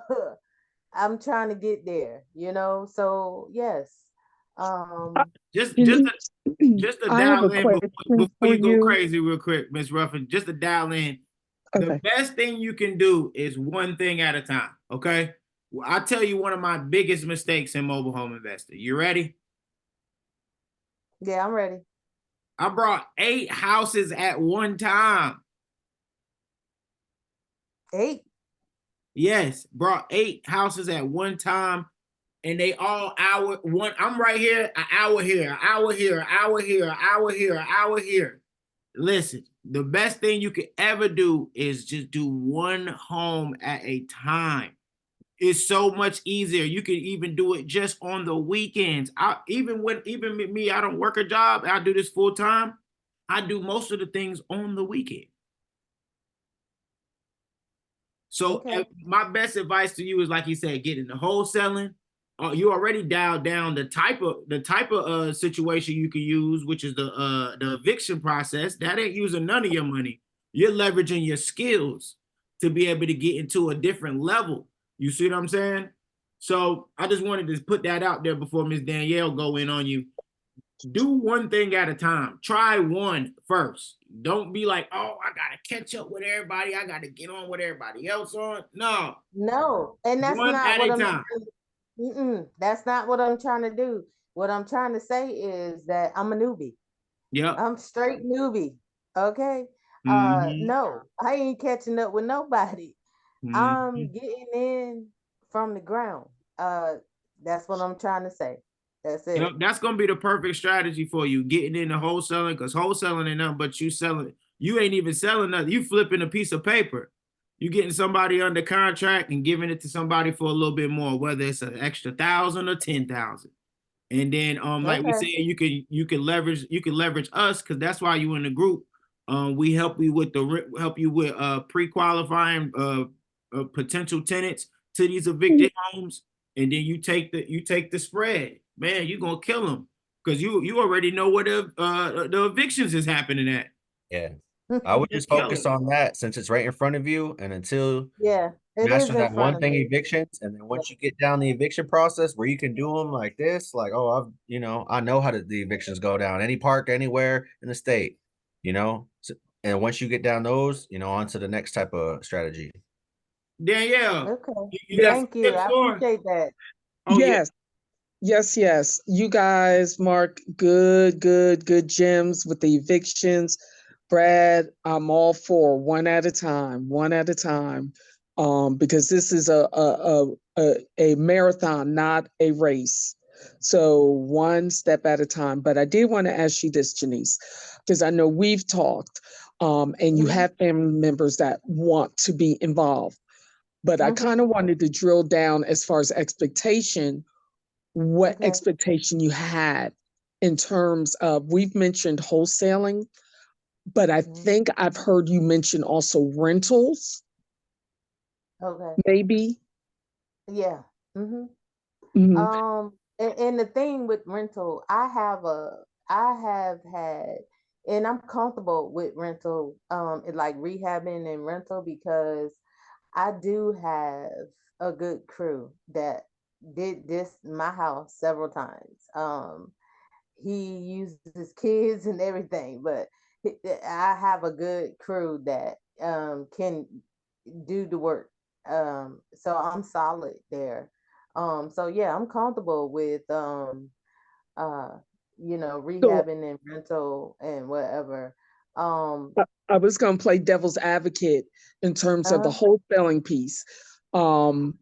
I'm trying to get there. So yes. Um Just just Denise, to, just to I have a dial in question before for you go you. crazy real quick, Miss Ruffin. Just to dial in, the Okay. best thing you can do is one thing at a time. Okay. Well, I'll tell you one of my biggest mistakes in mobile home investing. You ready? yeah, I'm ready. I brought 8 houses at one time. 8. Yes, brought 8 houses at one time, and they all hour one. I'm right here, an hour here, an hour here, an hour here, an hour here, an hour here. Listen, the best thing you could ever do is just do one home at a time. It's so much easier. You can even do it just on the weekends. Even with me, I don't work a job. I do this full time. I do most of the things on the weekend. So Okay. my best advice to you is, like you said, get into wholesaling. You already dialed down the type of situation you can use, which is the eviction process. That ain't using none of your money. You're leveraging your skills to be able to get into a different level. You see what I'm saying? So I just wanted to put that out there before Miss Danielle go in on you. Do one thing at a time. Try one first. Don't be like, oh, I gotta catch up with everybody. I gotta get on with everybody else on. No, No, and that's one not at what a I'm time. that's not what I'm trying to do. What I'm trying to say is that I'm a newbie. Yep. I'm straight newbie. Okay. Mm-hmm. No, I ain't catching up with nobody. Mm-hmm. I'm getting in from the ground. That's what I'm trying to say. That's Yep. it. That's gonna be the perfect strategy for you, getting into wholesaling, because wholesaling ain't nothing but you selling. You ain't even selling nothing. You flipping a piece of paper. You getting somebody under contract and giving it to somebody for a little bit more, whether it's an extra 1,000 or 10,000. And then like we Okay. said, you can leverage us, because that's why you in the group. We help you with pre-qualifying potential tenants to these evicted homes, and then you take the spread. Man, you're gonna kill them, because you already know where the evictions is happening at. Yeah. I would just Kill focus them. on that since it's right in front of you. And until Yeah, it is master in that front one of thing, me. evictions, and then once you get down the eviction process where you can do them like this, like, oh, I know how the evictions go down, any park, anywhere in the state, and once you get down those, on to the next type of strategy. Danielle, Okay. you got some Thank you. tips I for? appreciate that. Oh yeah. Yes. Yes, yes. You guys mark good gems with the evictions. Brad, I'm all for one at a time. Because this is a marathon, not a race. So one step at a time. But I did want to ask you this, Janice, because I know we've talked, and you Mhm. have family members that want to be involved. But I Mhm. kind of wanted to drill down as far as expectation, what Okay. expectation you had in terms of, we've mentioned wholesaling, but I Mhm. think I've heard you mention also rentals, Okay. maybe. Yeah. Mhm. Mhm. And the thing with rental, I have had, and I'm comfortable with rental, like rehabbing and rental, because I do have a good crew that did this in my house several times. He uses kids and everything, but I have a good crew that can do the work. So I'm solid there. So yeah, I'm comfortable with uh So rehabbing and rental and whatever. Um I was going to play devil's advocate in terms of the uh wholesaling piece. Um,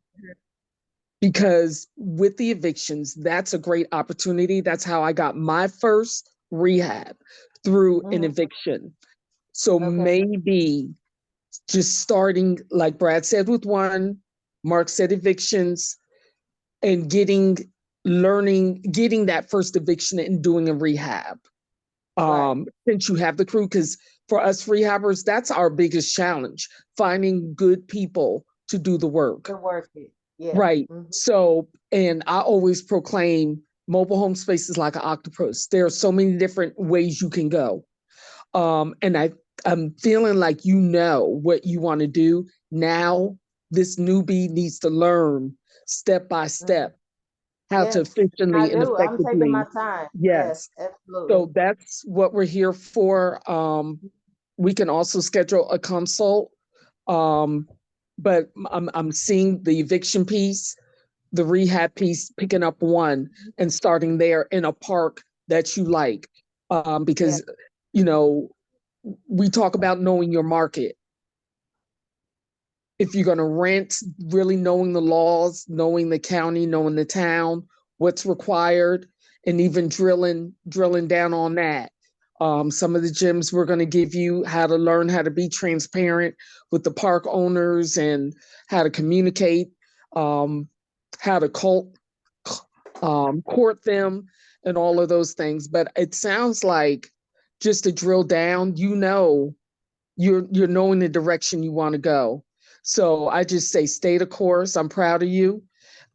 because with the evictions, that's a great opportunity. That's how I got my first rehab, through an eviction. So maybe just starting, like Brad said, with one, Mark said evictions, and getting that first eviction and doing a rehab. Since you have the crew, because for us rehabbers, that's our biggest challenge, finding good people to do the work. To work it. Yeah. Right. So, and I always proclaim mobile home spaces like an octopus. There are so many different ways you can go. And I'm feeling like you know what you want to do. Now, this newbie needs to learn step by step how to Yes, efficiently I and do. I'm taking my effectively. time. Yes. Absolutely. So that's what we're here for. We can also schedule a consult. But I'm seeing the eviction piece, the rehab piece, picking up one and starting there in a park that you like. Because, you know, we talk about knowing your market. If you're going to rent, really knowing the laws, knowing the county, knowing the town, what's required, and even drilling down on that. Some of the gyms we're going to give you how to learn how to be transparent with the park owners and how to communicate, how to court them, and all of those things. But it sounds like, just to drill down, you know, you're knowing the direction you want to go. So I just say stay the course. I'm proud of you.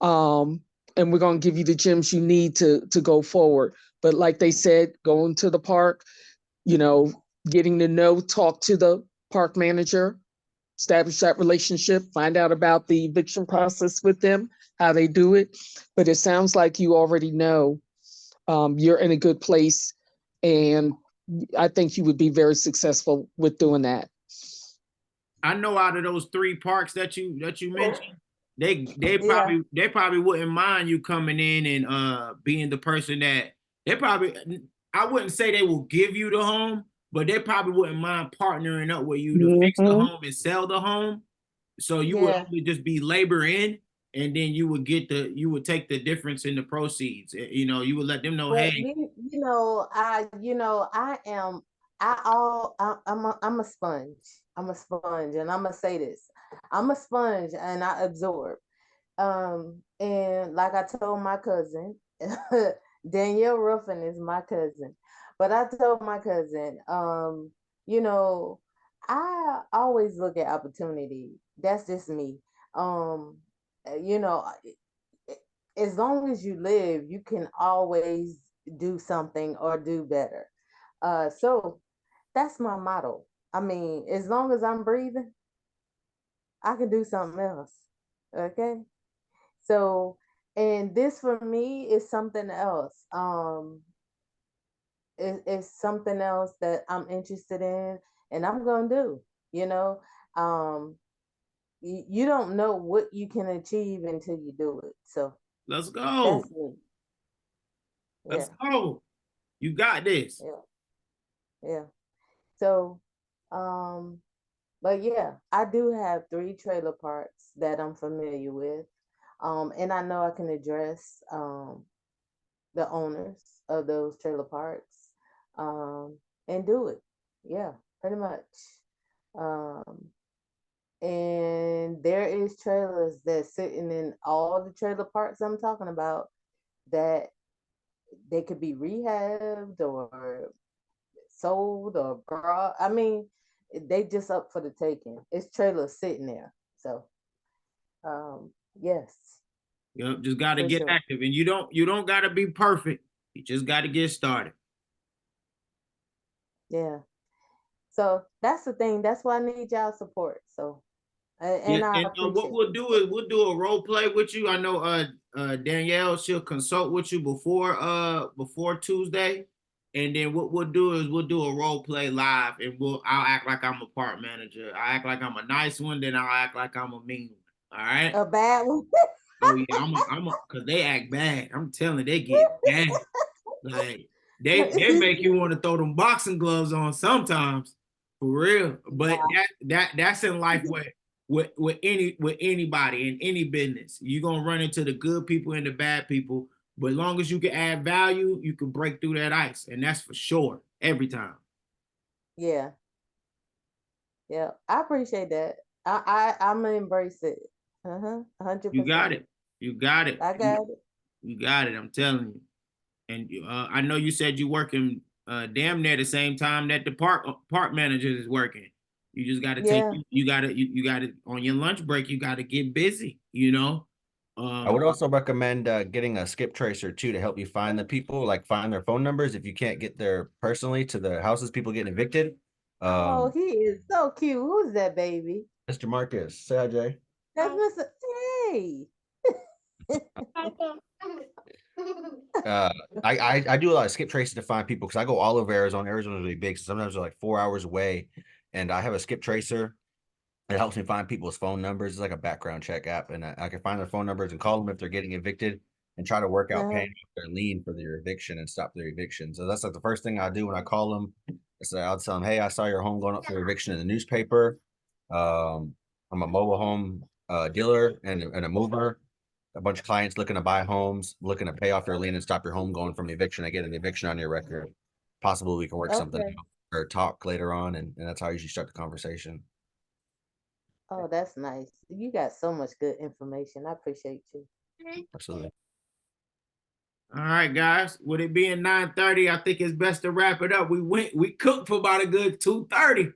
And we're going to give you the gyms you need to go forward. But like they said, going to the park, you know, getting to know, talk to the park manager, establish that relationship, find out about the eviction process with them, how they do it. But it sounds like you already know you're in a good place, and I think you would be very successful with doing that. I know out of those 3 parks that you mentioned, they probably wouldn't mind you coming in and being the person that they probably, I wouldn't say they will give you the home, but they probably wouldn't mind partnering up with you to fix the home and sell the home. So you would only just be labor in, and then you would take the difference in the proceeds. You know, you would let them know, Well, hey, I'm a sponge. I'm a sponge, and I'm gonna say this: I'm a sponge, and I absorb. And like I told my cousin, Danielle Ruffin is my cousin, but I told my cousin, you know, I always look at opportunity. That's just me. You know, as long as you live, you can always do something or do better. So that's my motto. I mean, as long as I'm breathing, I can do something else. Okay. So, and this for me is something else. It's something else that I'm interested in, and I'm gonna do. You know, um, you don't know what you can achieve until you do it. So let's go. that's me. Let's Yeah, go. You got this. yeah, yeah. So, um, but yeah, I do have 3 trailer parks that I'm familiar with. And I know I can address the owners of those trailer parks and do it. Yeah, pretty much. Um, and there is trailers that's sitting in all the trailer parks I'm talking about that they could be rehabbed or sold or brought. I mean, they just up for the taking. It's trailers sitting there. So, yes, Yep, just got to for get sure. active, and you don't got to be perfect. You just got to get started. Yeah. So that's the thing. That's why I need y'all support. So, Yeah, and I and what appreciate we'll it. do is we'll do a role play with you. I know Danielle, she'll consult with you before Tuesday. And then what we'll do is we'll do a role play live, and I'll act like I'm a park manager. I act like I'm a nice one, then I'll act like I'm a mean one. All right. A bad one. Oh yeah, cause they act bad. I'm telling you, they get bad. Like they make you want to throw them boxing gloves on sometimes, for real. But Nah. that's in life way. with anybody in any business. You're gonna run into the good people and the bad people. But as long as you can add value, you can break through that ice. And that's for sure. Every time. Yeah. Yeah. I appreciate that. I'm gonna embrace it. 100%. You got it. You got it. I got it. You got it. I'm telling you. And I know you said you're working damn near the same time that the park manager is working. You just got to Yeah. you got to on your lunch break. You got to get busy. You know. I would also recommend getting a skip tracer too to help you find the people, like find their phone numbers if you can't get there personally to the houses people getting evicted. Oh, he is so cute. Who's that baby? Mr. Marcus, say hi, Jay. That's Mr. Hey. I do a lot of skip tracing to find people because I go all over Arizona. Arizona's really big, so sometimes they're like 4 hours away, and I have a skip tracer. It helps me find people's phone numbers. It's like a background check app, and I can find their phone numbers and call them if they're getting evicted, and try to work out paying off their lien for their eviction and stop their eviction. So that's like the first thing I do when I call them. I'll tell them, hey, I saw your home going up for eviction in the newspaper. I'm a mobile home dealer and a mover. A bunch of clients looking to buy homes, looking to pay off their lien and stop your home going from the eviction. I get an eviction on your record. Possibly we can work something out or talk later on, and that's how I usually start the conversation. Oh, that's nice. You got so much good information. I appreciate you. Absolutely. All right, guys. With it being 9:30, I think it's best to wrap it up. We cooked for about a good 2:30.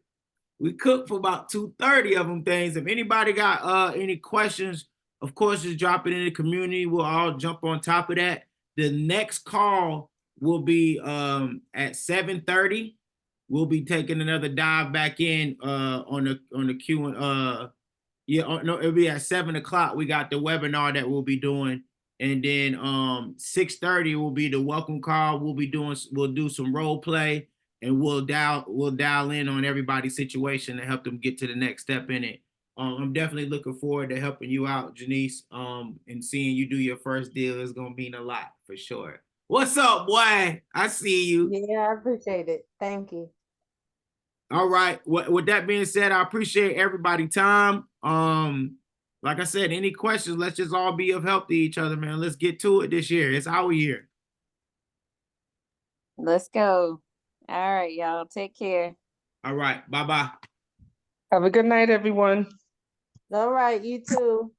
We cooked for about 2:30 of them things. If anybody got any questions, of course, just drop it in the community. We'll all jump on top of that. The next call will be at 7:30. We'll be taking another dive back in on the Q and no, it'll be at 7 o'clock. We got the webinar that we'll be doing. And then 6:30 will be the welcome call. We'll do some role play, and we'll dial in on everybody's situation and help them get to the next step in it. I'm definitely looking forward to helping you out, Janice. And seeing you do your first deal is gonna mean a lot for sure. What's up, boy? I see you. Yeah, I appreciate it. Thank you. All right. With that being said, I appreciate everybody's time. Like I said, any questions, let's just all be of help to each other, man. Let's get to it this year. It's our year. Let's go. All right, y'all. Take care. All right. Bye-bye. Have a good night, everyone. All right, you too.